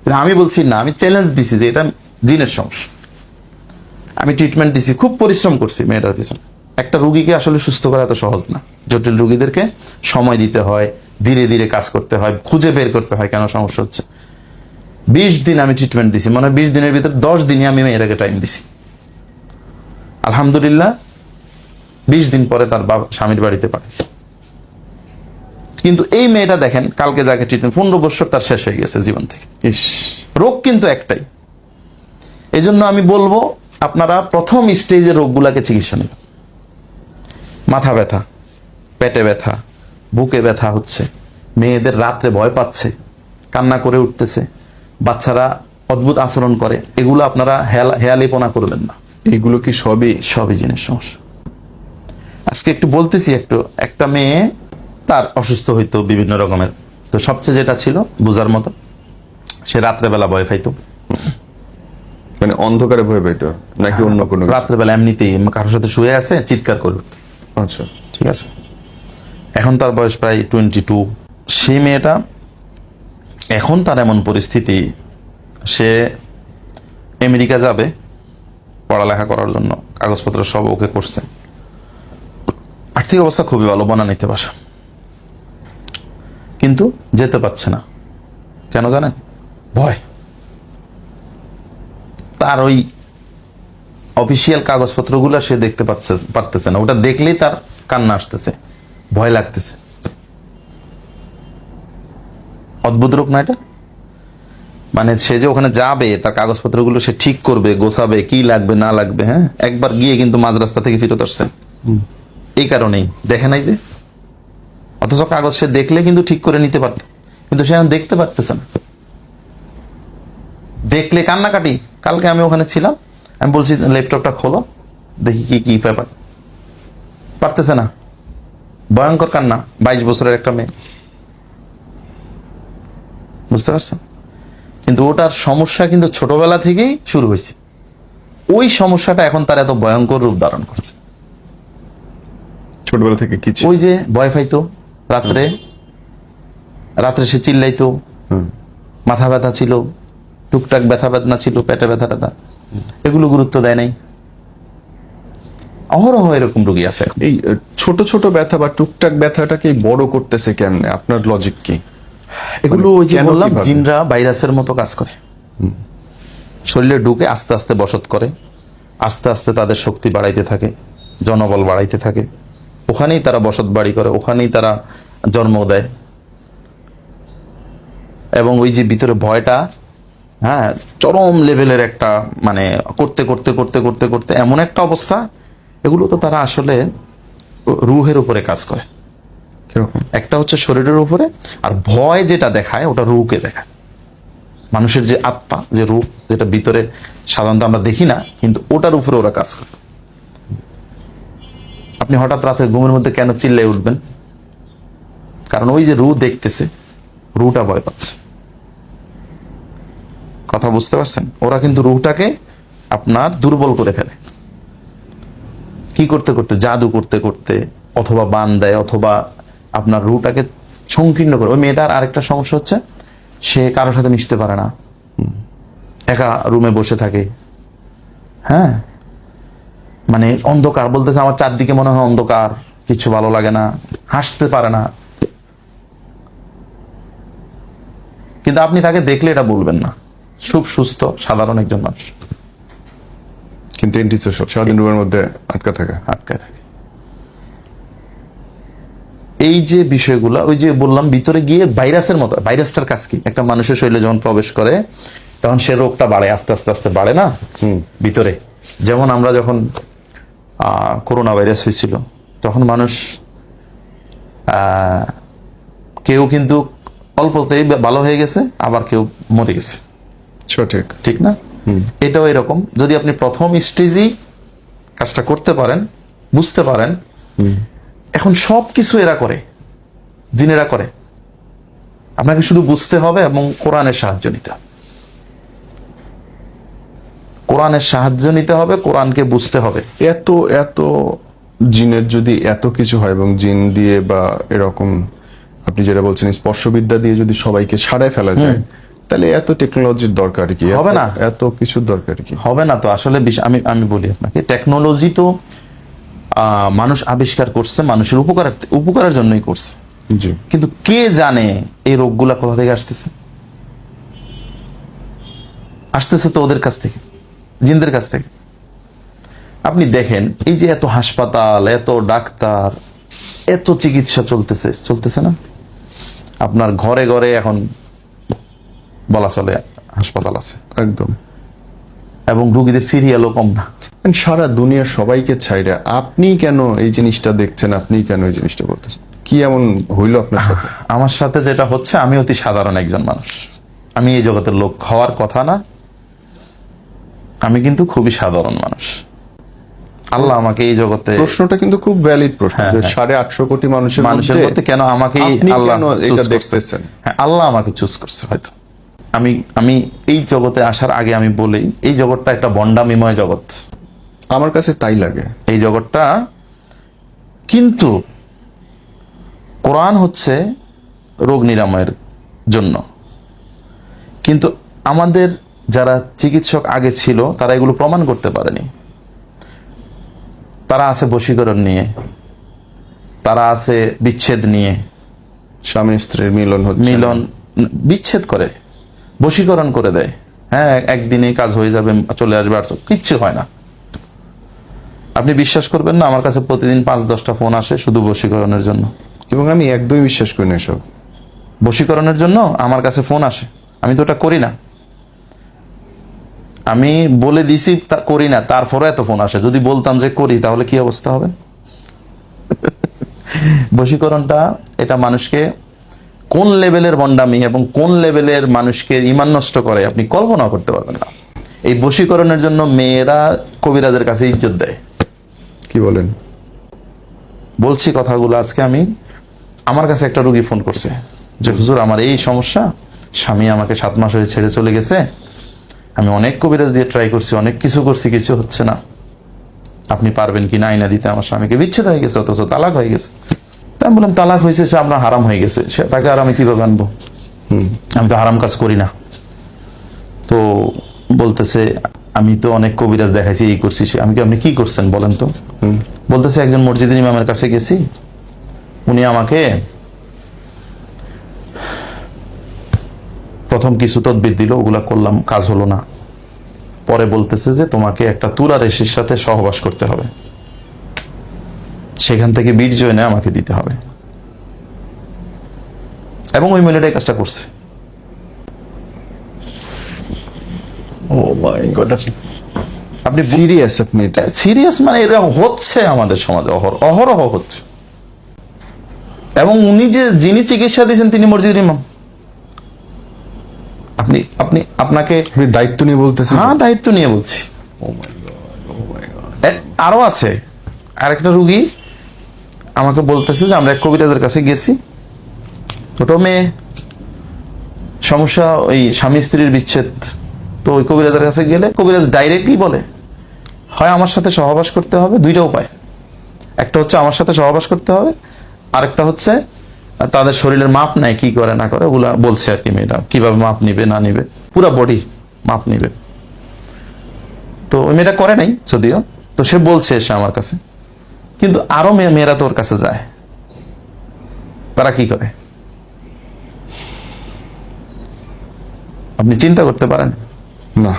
কিন্তু আমি বলছি না, আমি চ্যালেঞ্জ দিছি যে এটা জিনের সমস্যা। আমি ট্রিটমেন্ট দিছি, খুব পরিশ্রম করছি মেয়েটার পিছনে। একটা রুগীকে আসলে সুস্থ করা এত সহজ না, জটিল রুগীদেরকে সময় দিতে হয়, ধীরে ধীরে কাজ করতে হয়, খুঁজে বের করতে হয় কেন সমস্যা হচ্ছে। 20 দিন আমি ট্রিটমেন্ট দিছি, মানে 20 দিনের ভিতরে 10 দিনই আমি মেয়েটাকে টাইম দিছি। আলহামদুলিল্লাহ 20 দিন পরে তার স্বামীর বাড়িতে পাঠাইছে। কিন্তু এই মেয়েটা দেখেন, কালকে যাকে ট্রিটমেন্ট, 15 বছর তার শেষ হয়ে গেছে জীবন থেকে। ইস। রোগ কিন্তু একটাই। এই জন্য আমি বলবো আপনারা প্রথম স্টেজের রোগগুলাকে চিকিৎসা নেবেন। মাথা ব্যথা, পেটে ব্যথা, বুকে ব্যথা হচ্ছে, মেয়েদের রাত্রে ভয় পাচ্ছে, কান্না করে উঠতেছে, বাচ্চারা অদ্ভুত আচরণ করে, এগুলো আপনারা হেয়ালিপনা করবেন না। এগুলো কি সবই জিনিস সমস্যা। আজকে একটু বলতেছি, একটা মেয়ে তার অসুস্থ হইতো বিভিন্ন রকমের, তো সবচেয়ে যেটা ছিল বোঝার মতো, সে রাত্রেবেলা ভয় পাইতো। মানে অন্ধকারে ভয় পাইতো নাকি অন্য কোনো কিছু? রাত্রেবেলা এমনিতেই কারোর সাথে শুয়ে আছে, চিৎকার করে উঠতো। আচ্ছা। ঠিক আছে, এখন তার বয়স প্রায় 22। সেই মেয়েটা এখন তার এমন পরিস্থিতি, সে আমেরিকা যাবে পড়ালেখা করার জন্য, কাগজপত্র সব ওকে করছে, আর্থিক অবস্থা খুবই ভালো, বনানীতে বাসা, কিন্তু যেতে পারছে না। কেন জানেন? ভয়। তার ওই অফিসিয়াল কাগজপত্রগুলো সে দেখতে পারতেছে না, ওটা দেখলেই তার কান্না আসতেছে, ভয় লাগতেছে। অদ্ভুত রোগ না এটা? মানে সে যে ওখানে যাবে, তার কাগজপত্রগুলো সে ঠিক করবে, গোছাবে, কি লাগবে না লাগবে, হ্যাঁ, একবার গিয়ে কিন্তু মাঝ রাস্তা থেকে ফেরত আসছে। এই কারণেই দেখে নাই যে, অথচ কাগজ সে দেখলে কিন্তু ঠিক করে নিতে পারত, কিন্তু সে এখন দেখতে পারতেছে না, দেখলে কান্নাকাটি। কালকে আমি ওখানে ছিলাম, আমি বলছি ল্যাপটপটা খোলো দেখি কি কি ব্যাপার, পারতেছে না, ভয়ঙ্কর কান্না। 22 বছরের একটা মেয়ে, বুঝতে পারছেন? কিন্তু ওটার সমস্যা কিন্তু ছোটবেলা থেকেই শুরু হয়েছে, ওই সমস্যাটা এখন তার এত ভয়ঙ্কর রূপ ধারণ করছে। ছোটবেলা থেকে কি ছিল? ওই যে ভয় পাইতো, রাত্রে সে চিল্লাইতো, মাথা ব্যথা ছিল, টুকটাক ব্যথা বেদনা ছিল, পেটে ব্যথা ট্যাথা, এগুলো গুরুত্ব দেয় নাই। অহরহ এরকম রোগী আছে। এই ছোট ছোট ব্যথা বা টুকটাক ব্যথাটাকে বড় করতেছে কেমনে? আপনার লজিক কি? এগুলো ওই যে কেন, বললাম, কিভাবে? জিনরা ভাইরাসের মতো কাজ করে, শরীরে ঢুকে আস্তে আস্তে বসত করে, আস্তে আস্তে তাদের শক্তি বাড়াইতে থাকে, জনবল বাড়াইতে থাকে, ওখানেই তারা বসত বাড়ি করে, ওখানেই তারা জন্ম দেয়। এবং ওই যে ভিতরে ভয়টা, হ্যাঁ, চরম লেভেলের একটা, মানে করতে করতে করতে করতে করতে এমন একটা অবস্থা, এগুলো তো তারা আসলে রুহের উপরে কাজ করে। কিরকম? একটা হচ্ছে শরীরের উপরে, আর ভয় যেটা দেখায় ওটা রুহকে দেখায়। মানুষের যে আত্মা, যে রূপ, যেটা ভিতরে সাধারণত আমরা দেখি না, কিন্তু ওটার উপরে ওরা কাজ করে। আপনি হঠাৎ রাতে ঘুমের মধ্যে কেন চিল্লাই উঠবেন? কারণ ওই যে রু দেখতেছে, রুটা ভয় পাচ্ছে। কথা বুঝতে পারছেন? ওরা কিন্তু রুটাকে আপনার দুর্বল করে ফেলে, কি করতে করতে, জাদু করতে করতে, অথবা বান দেয়, অথবা আপনার রুটাকে সংকীর্ণ করে। ওই মেয়েটার আরেকটা সমস্যা হচ্ছে, সে কারোর সাথে মিশতে পারে না, একা রুমে বসে থাকে, হ্যাঁ, মানে অন্ধকার, বলতেছে আমার চারদিকে মনে হয় অন্ধকার, কিছু ভালো লাগে না, হাসতে পারে না। কিন্তু আপনি তাকে দেখলে এটা বলবেন না, খুব সুস্থ সাধারণ একজন মানুষ, কিন্তু এন্টিসোশাল, সারাদিন রুমের মধ্যে আটকা থাকা। আটকায় থাকে। এই যে বিষয়গুলো, ওই যে বললাম ভিতরে গিয়ে ভাইরাসের মতো, ভাইরাসটার কাজ কি? একটা মানুষের শরীরে যখন প্রবেশ করে, তখন সে রোগটা বাড়ে, আস্তে আস্তে আস্তে বাড়ে না ভিতরে। যেমন আমরা যখন করোনা ভাইরাস হয়েছিল, তখন মানুষ কেউ কিন্তু অল্পতেই ভালো হয়ে গেছে, আবার কেউ মরে গেছে, সঠিক। ঠিক না? এটাও এরকম, যদি আপনি প্রথম স্টেজেই কাজটা করতে পারেন, বুঝতে পারেন। এখন সব কিছু এরা করে, জিনেরা করে, আপনাকে শুধু বুঝতে হবে এবং কোরআনের সাহায্য নিতে হবে। কোরআনের সাহায্য নিতে হবে, কোরআনকে বুঝতে হবে। এত এত জিনের যদি এত কিছু হয়, এবং জিন দিয়ে বা এরকম আপনি যেটা বলছেন স্পর্শবিদ্যা দিয়ে যদি সবাইকে সারায় ফেলা যায়, তাহলে এত টেকনোলজির দরকার কি? হবে না। এত কিছুর দরকার কি? হবে না তো। আসলে আমি বলি আপনাকে, টেকনোলজি তো মানুষ আবিষ্কার করছে, মানুষের উপকারের জন্যই করছে। জি। কিন্তু কে জানে এই রোগগুলা কোথা থেকে আসতেছে? আসতেছে তো ওদের কাছ থেকে, জিনদের কাছ থেকে। আপনি দেখেন, এই যে এত হাসপাতাল, এত ডাক্তার, এত চিকিৎসা চলতেছে না? আপনার ঘরে ঘরে এখন বলা চলে হাসপাতাল আছে, একদম। এবং রুগীদের সিরিয়ালও কম না। সারা দুনিয়ার সবাইকে ছাইরা আপনি কেন এই জিনিসটা দেখছেন? আপনি কেন এই জিনিসটা বলতেছেন? কি এমন হইল আপনার সাথে? আমার সাথে যেটা হচ্ছে, আমি অতি সাধারণ একজন মানুষ, আমি এই জগতের লোক হওয়ার কথা না, আমি কিন্তু খুবই সাধারণ মানুষ। আল্লাহ আমাকে এই জগতে, প্রশ্নটা কিন্তু খুব ভ্যালিড প্রশ্ন, হ্যাঁ, যে হ্যাঁ। 850 কোটি মানুষের মধ্যে কেন আমাকে আপনি আল্লাহ কেন এটা choose করছে? দেখতেছেন? হ্যাঁ, আল্লাহ আমাকে চুজ করছে হয়তো। আমি এই জগতে আসার আগে আমি বলি, এই জগৎটা একটা ভণ্ডামিময় জগৎ। আমার কাছে তাই লাগে। এই জগৎটা, কিন্তু কোরআন হচ্ছে রোগ নিরাময়ের জন্য। কিন্তু আমাদের যারা চিকিৎসক আগে ছিল, তারা এগুলো প্রমাণ করতে পারেনি। তারা আছে বশীকরণ নিয়ে, তারা আছে বিচ্ছেদ নিয়ে। স্বামী স্ত্রীর মিলন হচ্ছে, মিলন বিচ্ছেদ করে, বশীকরণ করে দেয়। হ্যাঁ, একদিনে কাজ হয়ে যাবে, চলে আসবে, আর কিচ্ছু হয় না। আপনি বিশ্বাস করবেন না, আমার কাছে প্রতিদিন 5-10টা ফোন আসে শুধু বশীকরণের জন্য। এবং আমি একদমই বিশ্বাস করি না এসব। বশীকরণের জন্য আমার কাছে ফোন আসে, আমি তো ওটা করি না। আমি বলে দিছি করি না, তারপরে এত ফোন আসে। যদি বলতাম যে করি, তাহলে কি অবস্থা হবে? বশীকরণটা, এটা মানুষকে কোন লেভেলের ভণ্ডামি এবং কোন লেভেলের মানুষকে ঈমান নষ্ট করে আপনি কল্পনা করতে পারবেন না। এই বশীকরণের জন্য মেয়েরা কবিরাজের কাছে ইজ্জত দেয়। কি বলেন? বলছি কথাগুলো আজকে। আমার কাছে একটা রোগী ফোন করছে যে, হুজুর আমার এই সমস্যা, স্বামী আমাকে 7 মাস হয়ে ছেড়ে চলে গেছে, আমি অনেক কবিরাজ দিয়ে ট্রাই করছি, অনেক কিছু করছি, কিছু হচ্ছে না, আপনি পারবেন কি না আইনা দিতে? আমার স্বামীকে বিচ্ছেদ হয়ে গেছে, অথচ তালাক হয়ে গেছে। তা আমি বললাম, তালাক হয়েছে, সে আপনার হারাম হয়ে গেছে, তাকে আর আমি কিভাবে আনবো? আমি তো হারাম কাজ করি না। তো বলতেছে, আমি তো অনেক কবিরাজ দেখাইছি, এই করছি। আমি কি, আপনি কি করছেন বলেন তো? বলতেছে, একজন মসজিদের ইমামের কাছে গেছি, উনি আমাকে প্রথম কিছু তদবির দিল, ওগুলা করলাম, কাজ হলো না। পরে বলতেছে যে তোমাকে একটা তুলা রেশির সাথে সহবাস করতে হবে, সেখান থেকে বীর্য এনে আমাকে দিতে হবে। এবং ওই মহিলাটাই কাজটা করছে। ও মাই গড, আপনি সিরিয়াস? আপনি এটা সিরিয়াস? মানে এটা হচ্ছে আমাদের সমাজে অহরহ হচ্ছে। এবং উনি যিনি চিকিৎসা দিয়েছেন, তিনি মসজিদের ইমাম। আপনাকে দায়িত্ব নিয়ে বলতেছেন? হ্যাঁ, দায়িত্ব নিয়ে বলছি। আরো আছে, আরেকটা রুগী আমাকে বলতেছে যে, আমরা এক কবিরাজের কাছে গেছি, ছোট মেয়ে, সমস্যা ওই স্বামী স্ত্রীর বিচ্ছেদ। তো ওই কবিরাজের কাছে গেলে কবিরাজ ডাইরেক্টলি বলে, হয় আমার সাথে সহবাস করতে হবে, দুইটা উপায়। একটা হচ্ছে আমার সাথে সহবাস করতে হবে, আরেকটা হচ্ছে তাদের শরীরের মাপ নেয়, কি করে না করে, ওগুলা বলছে আর কি। মেয়েটা কিভাবে মাপ নিবে না নিবে, পুরো বডি মাপ নিবে। তো ওই মেয়েটা করে নাই যদিও, তো সে বলছে এসে আমার কাছে। কিন্তু আরো মেয়েরা তো ওর কাছে যায়, তারা কি করে আপনি চিন্তা করতে পারেন না?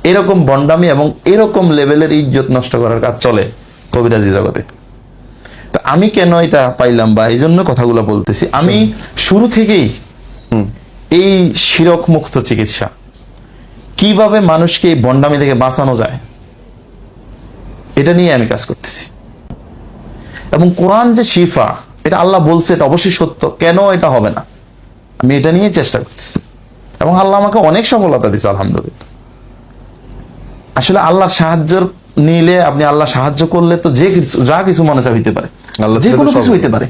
এরকম ভণ্ডামি এবং এরকম লেভেলের ইজ্জত নষ্ট করার কাজ চলে কবিরাজি জগতে। তা আমি কেন এটা পাইলাম, বা এই জন্য কথাগুলো বলতেছি। আমি শুরু থেকেই এই শিরক মুক্ত চিকিৎসা, কিভাবে মানুষকে এই বন্ডামি থেকে বাঁচানো যায়, এটা নিয়ে আমি কাজ করতেছি। এবং কোরআন যে শিফা, এটা আল্লাহ বলছে, এটা অবশ্যই সত্য, কেন এটা হবে না, আমি এটা নিয়ে চেষ্টা করতেছি। এবং আল্লাহ আমাকে অনেক সফলতা দিচ্ছে আলহামদুলিল্লাহ। আসলে আল্লাহর সাহায্য নিলে, আপনি আল্লাহ সাহায্য করলে তো যা কিছু মনে চায় হইতে পারে, আল্লাহ যে কোনো থেকে কিছু সব- হইতে পারে।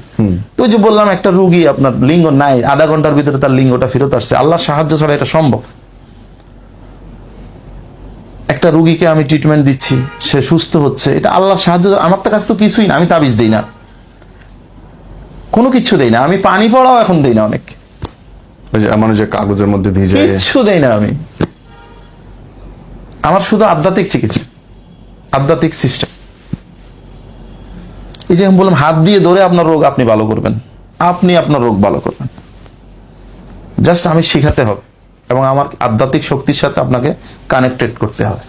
তো ওই যে বললাম, একটা রুগী আপনার লিঙ্গ নাই, আধা ঘন্টার ভিতরে তার লিঙ্গটা ফেরত আসছে, আল্লাহর সাহায্য ছাড়া এটা সম্ভব। একটা রুগীকে আমি ট্রিটমেন্ট দিচ্ছি, সে সুস্থ হচ্ছে, এটা আল্লাহর সাহায্য। আমার তো কাছে তো কিছুই না, আমি তাবিজ দিই না, কোনো কিছু দেই না, আমি পানি পড়াও এখন দেই না, অনেক ওই যে মানুষ যে কাগজের মধ্যে ভিজে, কিচ্ছু দেই না আমি। আমার শুধু আধ্যাত্মিক চিকিৎসা, আধ্যাত্মিক সিস্টেম। এই যে আমি বললাম, হাত দিয়ে ধরে আপনার রোগ আপনি ভালো করবেন, আপনি আপনার রোগ ভালো করবেন, জাস্ট আমি শিখাতে হবে এবং আমার আধ্যাত্মিক শক্তির সাথে আপনাকে কানেক্টেড করতে হবে।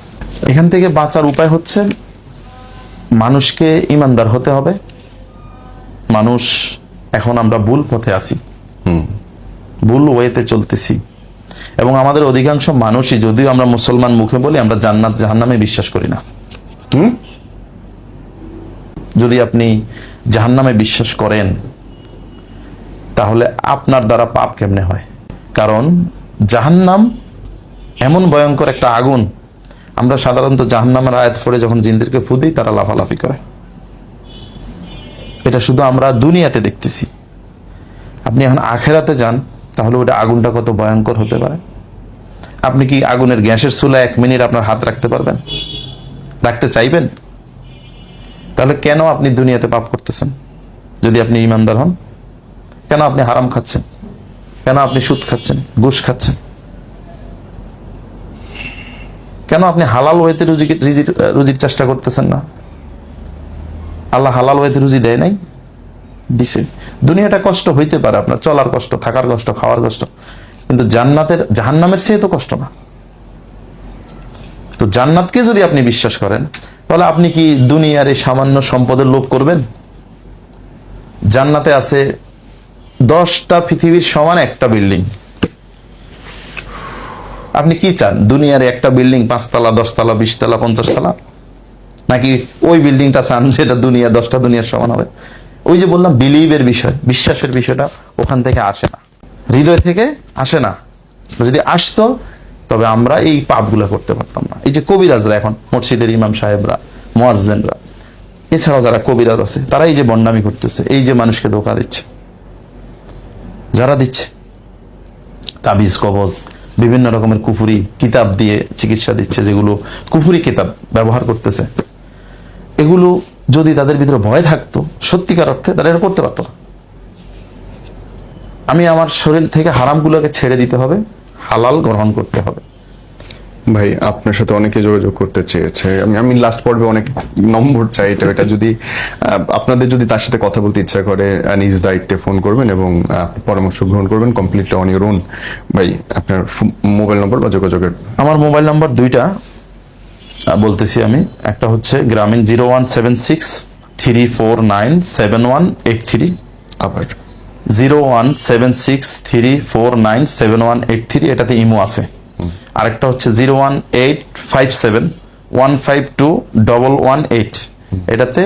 এখান থেকে বাঁচার উপায় হচ্ছে মানুষকে ইমানদার হতে হবে। মানুষ, এখন আমরা ভুল পথে আছি, ভুল ওয়েতে চলতেছি, এবং আমাদের অধিকাংশ মানুষই, যদিও আমরা মুসলমান মুখে বলি, আমরা জান্নাত জাহান্নামে বিশ্বাস করি না। যদি আপনি জাহান্নামে বিশ্বাস করেন, তাহলে আপনার দ্বারা পাপ কেমনে হয়? কারণ জাহান্নাম এমন ভয়ঙ্কর একটা আগুন, আমরা সাধারণত জাহান্নামের আয়াত পড়ে যখন জিনদেরকে ফু দিই, তারা লাফালাফি করে। এটা শুধু আমরা দুনিয়াতে দেখতেছি। আপনি এখন আখেরাতে যান, তাহলে ওটা আগুনটা কত ভয়ঙ্কর হতে পারে। আপনি কি আগুনের গ্যাসের চুলায় 1 মিনিট আপনার হাত রাখতে পারবেন? রাখতে চাইবেন? তাহলে কেন আপনি দুনিয়াতে পাপ করতেছেন যদি আপনি ইমানদার হন? কেন আপনি হারাম খাচ্ছেন? কেন আপনি সুদ খাচ্ছেন, ঘুষ খাচ্ছেন? কেন আপনি হালাল ওয়েতে রুজির চেষ্টা করতেছেন না? আল্লাহ হালাল ওয়েতে রুজি দেয় নাই? দিছে। দুনিয়াটা কষ্ট হইতে পারে, আপনার চলার কষ্ট, থাকার কষ্ট, খাওয়ার কষ্ট, কিন্তু জাহান্নামের চেয়ে তো কষ্ট না। তো জান্নাতকে যদি আপনি বিশ্বাস করেন, তাহলে আপনি কি দুনিয়ার এই সামান্য সম্পদের লোভ করবেন? জান্নাতে আছে 10টা পৃথিবীর সমান একটা বিল্ডিং। আপনি কি চান? দুনিয়ার একটা বিল্ডিং 5 তলা, 10 তলা, 20 তলা, 50 তলা, নাকি ওই বিল্ডিংটা চান যেটা দুনিয়া 10টা দুনিয়ার সমান হবে? ওই যে বললাম, বিলিভের বিষয়, বিশ্বাসের বিষয়টা ওখান থেকে আসে না, হৃদয় থেকে আসে না। যদি আসতো, তবে আমরা এই পাপগুলো করতে পারতাম না। এই যে কবিরাজরা, এখন মসজিদের ইমাম সাহেবরা, মুয়াজ্জিনরা, এছাড়াও যারা কবিরাজ আছে, তারা এই যে বন্ডামি করতেছে, এই যে মানুষকে ধোঁকা দিচ্ছে, যারা দিচ্ছে তাবিজ কবজ, বিভিন্ন রকমের কুফুরি কিতাব দিয়ে চিকিৎসা দিচ্ছে, যেগুলো কুফুরি কিতাব ব্যবহার করতেছে, এগুলো যদি তাদের ভিতরে ভয় থাকতো সত্যিকার অর্থে, তারা এটা করতে পারতো না। আমি আমার শরীর থেকে হারামগুলোকে ছেড়ে দিতে হবে, হালাল গ্রহণ করতে হবে। ভাই আপনার সাথে অনেকে যোগাযোগ করতে চেয়েছে, আমি লাস্ট পর্বে অনেক নম্বর চাই, এটা যদি আপনাদের যদি তার সাথে কথা বলতে ইচ্ছা করে, নিজ দায়িত্বে ফোন করবেন এবং পরামর্শ গ্রহণ করবেন কমপ্লিটলি অন ইউর ওন। ভাই আপনার মোবাইল নম্বর বা যোগাযোগের। আমার মোবাইল নম্বর দুইটা বলতেছি আমি। একটা হচ্ছে গ্রামীণ 017634971183, আবার 017634971183, এটাতে ইমো আছে। আরেকটা হচ্ছে 01857152118, এটাতে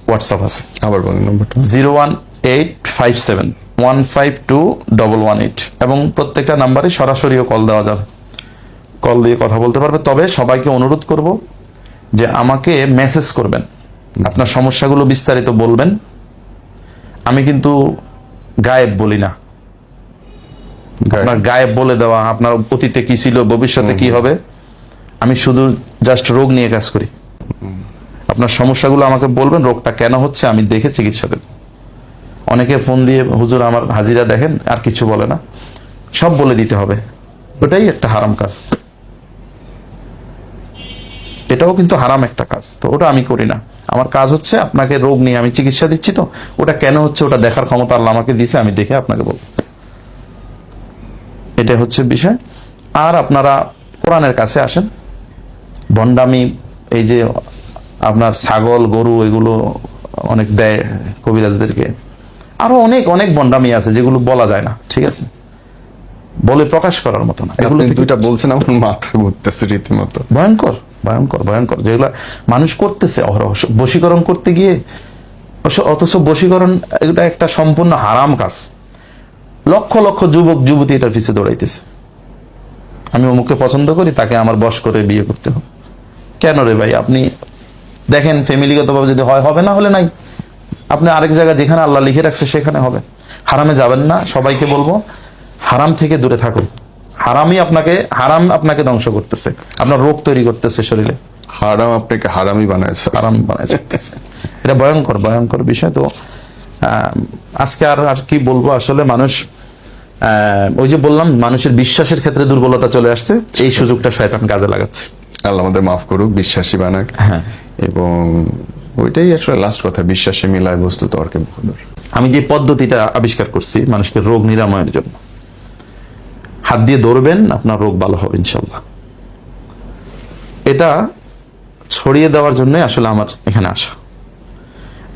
হোয়াটসঅ্যাপ আছে। আবার বলেন নম্বরটা। 01857152118, এবং প্রত্যেকটা নাম্বারে সরাসরিও কল দেওয়া যাবে, কল দিয়ে কথা বলতে পারবে। তবে সবাইকে অনুরোধ করব যে আমাকে মেসেজ করবেন, আপনার সমস্যাগুলো বিস্তারিত বলবেন। আমি কিন্তু গায়েব বলি না। আপনার গায়েব বলে দেওয়া, আপনার অতীতে কি ছিল, ভবিষ্যতে কি হবে, আমি শুধু জাস্ট রোগ নিয়ে কাজ করি। আপনার সমস্যাগুলো আমাকে বলবেন, রোগটা কেন হচ্ছে, আমি দেখে চিকিৎসা দেব। অনেকে ফোন দিয়ে, হুজুর আমার হাজিরা দেখেন, আর কিছু বলে না, সব বলে দিতে হবে, ওটাই একটা হারাম কাজ। এটাও কিন্তু হারাম একটা কাজ, তো ওটা আমি করি না। আমার কাজ হচ্ছে আপনাকে রোগ নিয়ে আমি চিকিৎসা দিচ্ছি, তো ওটা কেন হচ্ছে ওটা দেখার ক্ষমতা আল্লাহ আমাকে দিয়েছে, আমি দেখে আপনাকে বলবো। এটা হচ্ছে বিষয়। আর আপনারা কোরআনের কাছে আসেন। ভণ্ডামি, এই যে আপনার ছাগল গরু এগুলো অনেক দেয় কবিরাজদেরকে, আরো অনেক অনেক ভণ্ডামি আছে যেগুলো বলা যায় না, ঠিক আছে? বলে প্রকাশ করার মতো না। এগুলো আপনি থেকে দুইটা বলছেন আমার মাথা ঘুরতেছে রীতিমতো। ভয়ঙ্কর ভয়ঙ্কর ভয়ঙ্কর, যেগুলা মানুষ করতেছে অহরহ বশীকরণ করতে গিয়ে, অথচ বশীকরণ এটা একটা সম্পূর্ণ হারাম কাজ। লক্ষ লক্ষ যুবক যুবতী এটার পিছিয়ে দৌড়াইতেছে, আমি অমুককে পছন্দ করি, তাকে আমার বশ করে বিয়ে করতে হবে। কেন রে ভাই? আপনি দেখেন ফ্যামিলিগতভাবে যদি হয় হবে, না হলে নাই। আপনি আরেক জায়গায় যেখানে আল্লাহ লিখে রাখছে সেখানে হবে। হারামে যাবেন না। সবাইকে বলবো হারাম থেকে দূরে থাকুন। হারাম আপনাকে ধ্বংস করতেছে, আপনার রোগ তৈরি করতেছে শরীরে, হারাম আপনাকে হারামই বানাইছে। হারাম বানাইছে। এটা ভয়ঙ্কর ভয়ঙ্কর বিষয়। তো আজকে আর কি বলবো, আসলে মানুষ ওই যে বললাম মানুষের বিশ্বাসের ক্ষেত্রে দুর্বলতা চলে আসছে, এই সুযোগটা শয়তান কাজে লাগাচ্ছে। আল্লাহ আমাদের মাফ করুক, বিশ্বাসী বানাক। হ্যাঁ। এবং ওইটাই আসলে লাস্ট কথা, বিশ্বাসে মিলায় বস্তু তর্কে বদর। আমি যে পদ্ধতিটা আবিষ্কার করছি মানুষকে রোগ নিরাময়ের জন্য, হাত দিয়ে ধরবেন, আপনার রোগ ভালো হবে ইনশাল্লাহ। এটা ছড়িয়ে দেওয়ার জন্য আসলে আমার এখানে আসা,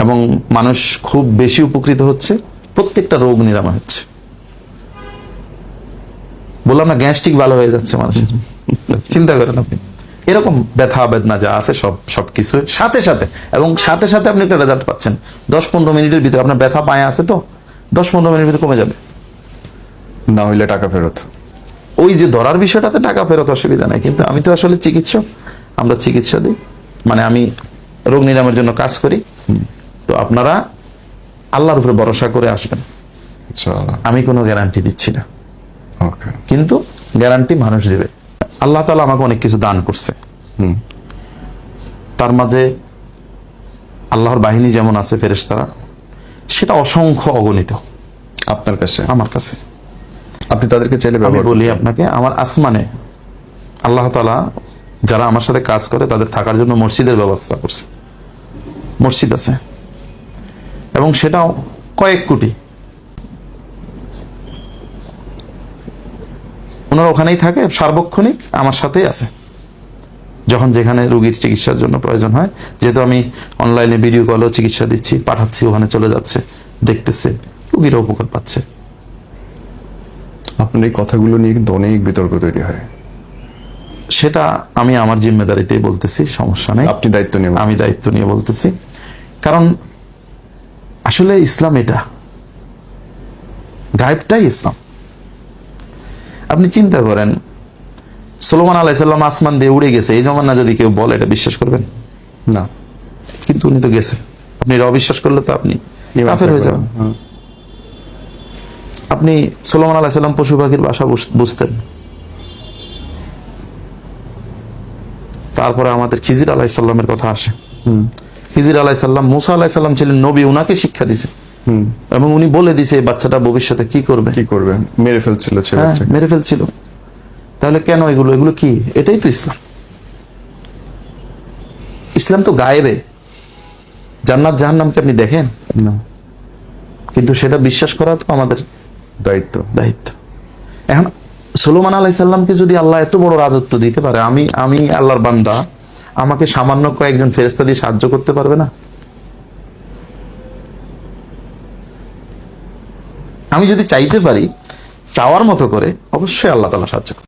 এবং মানুষ খুব বেশি উপকৃত হচ্ছে, প্রত্যেকটা রোগ নিরাময় হচ্ছে। বললাম না, গ্যাস্ট্রিক ভালো হয়ে যাচ্ছে মানুষের। চিন্তা করেন আপনি, এরকম ব্যথা বেদনা যা আছে সবকিছু সাথে সাথে, এবং সাথে সাথে আপনি একটা রেজাল্ট পাচ্ছেন। 10-15 মিনিটের ভিতরে আপনার ব্যথা পায়ে আছে তো 10-15 মিনিটের ভিতরে কমে যাবে। না হইলে টাকা ফেরত। ওই যে ধরার বিষয়টাতে টাকা ফেরত অসুবিধা নাই, কিন্তু আমি তো আসলে চিকিৎসক, আমরা চিকিৎসা দিই, মানে আমি রোগ নিরাময়ের জন্য কাজ করি। তো আপনারা আল্লাহর উপরে ভরসা করে আসবেন, আমি কোনো গ্যারান্টি দিচ্ছি না, ওকে, কিন্তু গ্যারান্টি মানুষ দেবে। আল্লাহ তাআলা আমাকে অনেক কিছু দান করছে, তার মাঝে আল্লাহর বাহিনী যেমন আছে ফেরেশতারা, সেটা অসংখ্য অগণিত আপনার কাছে, আমার কাছে। আপনি তাদেরকে চাইলে আমি ব্যবহার বলি আপনাকে, আমার আসমানে আল্লাহ তাআলা যারা আমার সাথে কাজ করে তাদের থাকার জন্য মসজিদের ব্যবস্থা করছে। মসজিদ আছে, এবং সেটাও কয়েক কোটি। ওনারা ওখানেই থাকে, সার্বক্ষণিক আমার সাথেই আছে। যখন যেখানে রোগীর চিকিৎসার জন্য প্রয়োজন হয়, যেহেতু আমি অনলাইনে ভিডিও কলেও চিকিৎসা দিচ্ছি, পাঠাচ্ছি, ওখানে চলে যাচ্ছে, দেখতেছে, রোগীরা উপকার পাচ্ছে। আপনার এই কথাগুলো নিয়ে কিন্তু অনেক বিতর্ক তৈরি হয়। সেটা আমি আমার জিম্মেদারিতেই বলতেছি, সমস্যা নেই। আপনি দায়িত্ব নেবেন। আমি দায়িত্ব নিয়ে বলতেছি, কারণ আসলে ইসলাম এটা, গায়েবটাই ইসলাম। আপনি চিন্তা করেন, সুলাইমান আলাইহিস সালাম আসমান দিয়ে উড়ে গেছে, এই জমানা যদি কেউ বলে, এটা বিশ্বাস করবেন না, কিন্তু উনি তো গেছে। আপনি এটা অবিশ্বাস করলে তো আপনি কাফের হয়ে যাবেন। আপনি সুলাইমান আলাইহিস সালাম পশু পাখির ভাষা বুঝতেন, তারপরে আমাদের খিজির আলাইহিস সালামের কথা আসে। খিজির আলাইহিস সালাম, মুসা আলাইহিস সালাম ছিলেন নবী, উনাকে শিক্ষা দিছে, এবং উনি বলে দিছে এই বাচ্চাটা ভবিষ্যতে কি করবে, মেরে ফেলছিল, মেরে ফেলছিল। তাহলে কেন এগুলো কি? এটাই তো ইসলাম। ইসলাম তো গায়েবে, জান্নাত জাহান্নামকে আপনি দেখেন না, কিন্তু সেটা বিশ্বাস করা তো আমাদের দায়িত্ব। এখন সুলাইমান আলাইহিস সালামকে যদি আল্লাহ এত বড় রাজত্ব দিতে পারে, আমি আল্লাহর বান্দা, আমাকে সামান্য কয়েকজন ফেরেশতা দিয়ে সাহায্য করতে পারবে না? আমি যদি চাইতে পারি, চাওয়ার মতো করে, অবশ্যই আল্লাহ তাআলা সাহায্য করবে।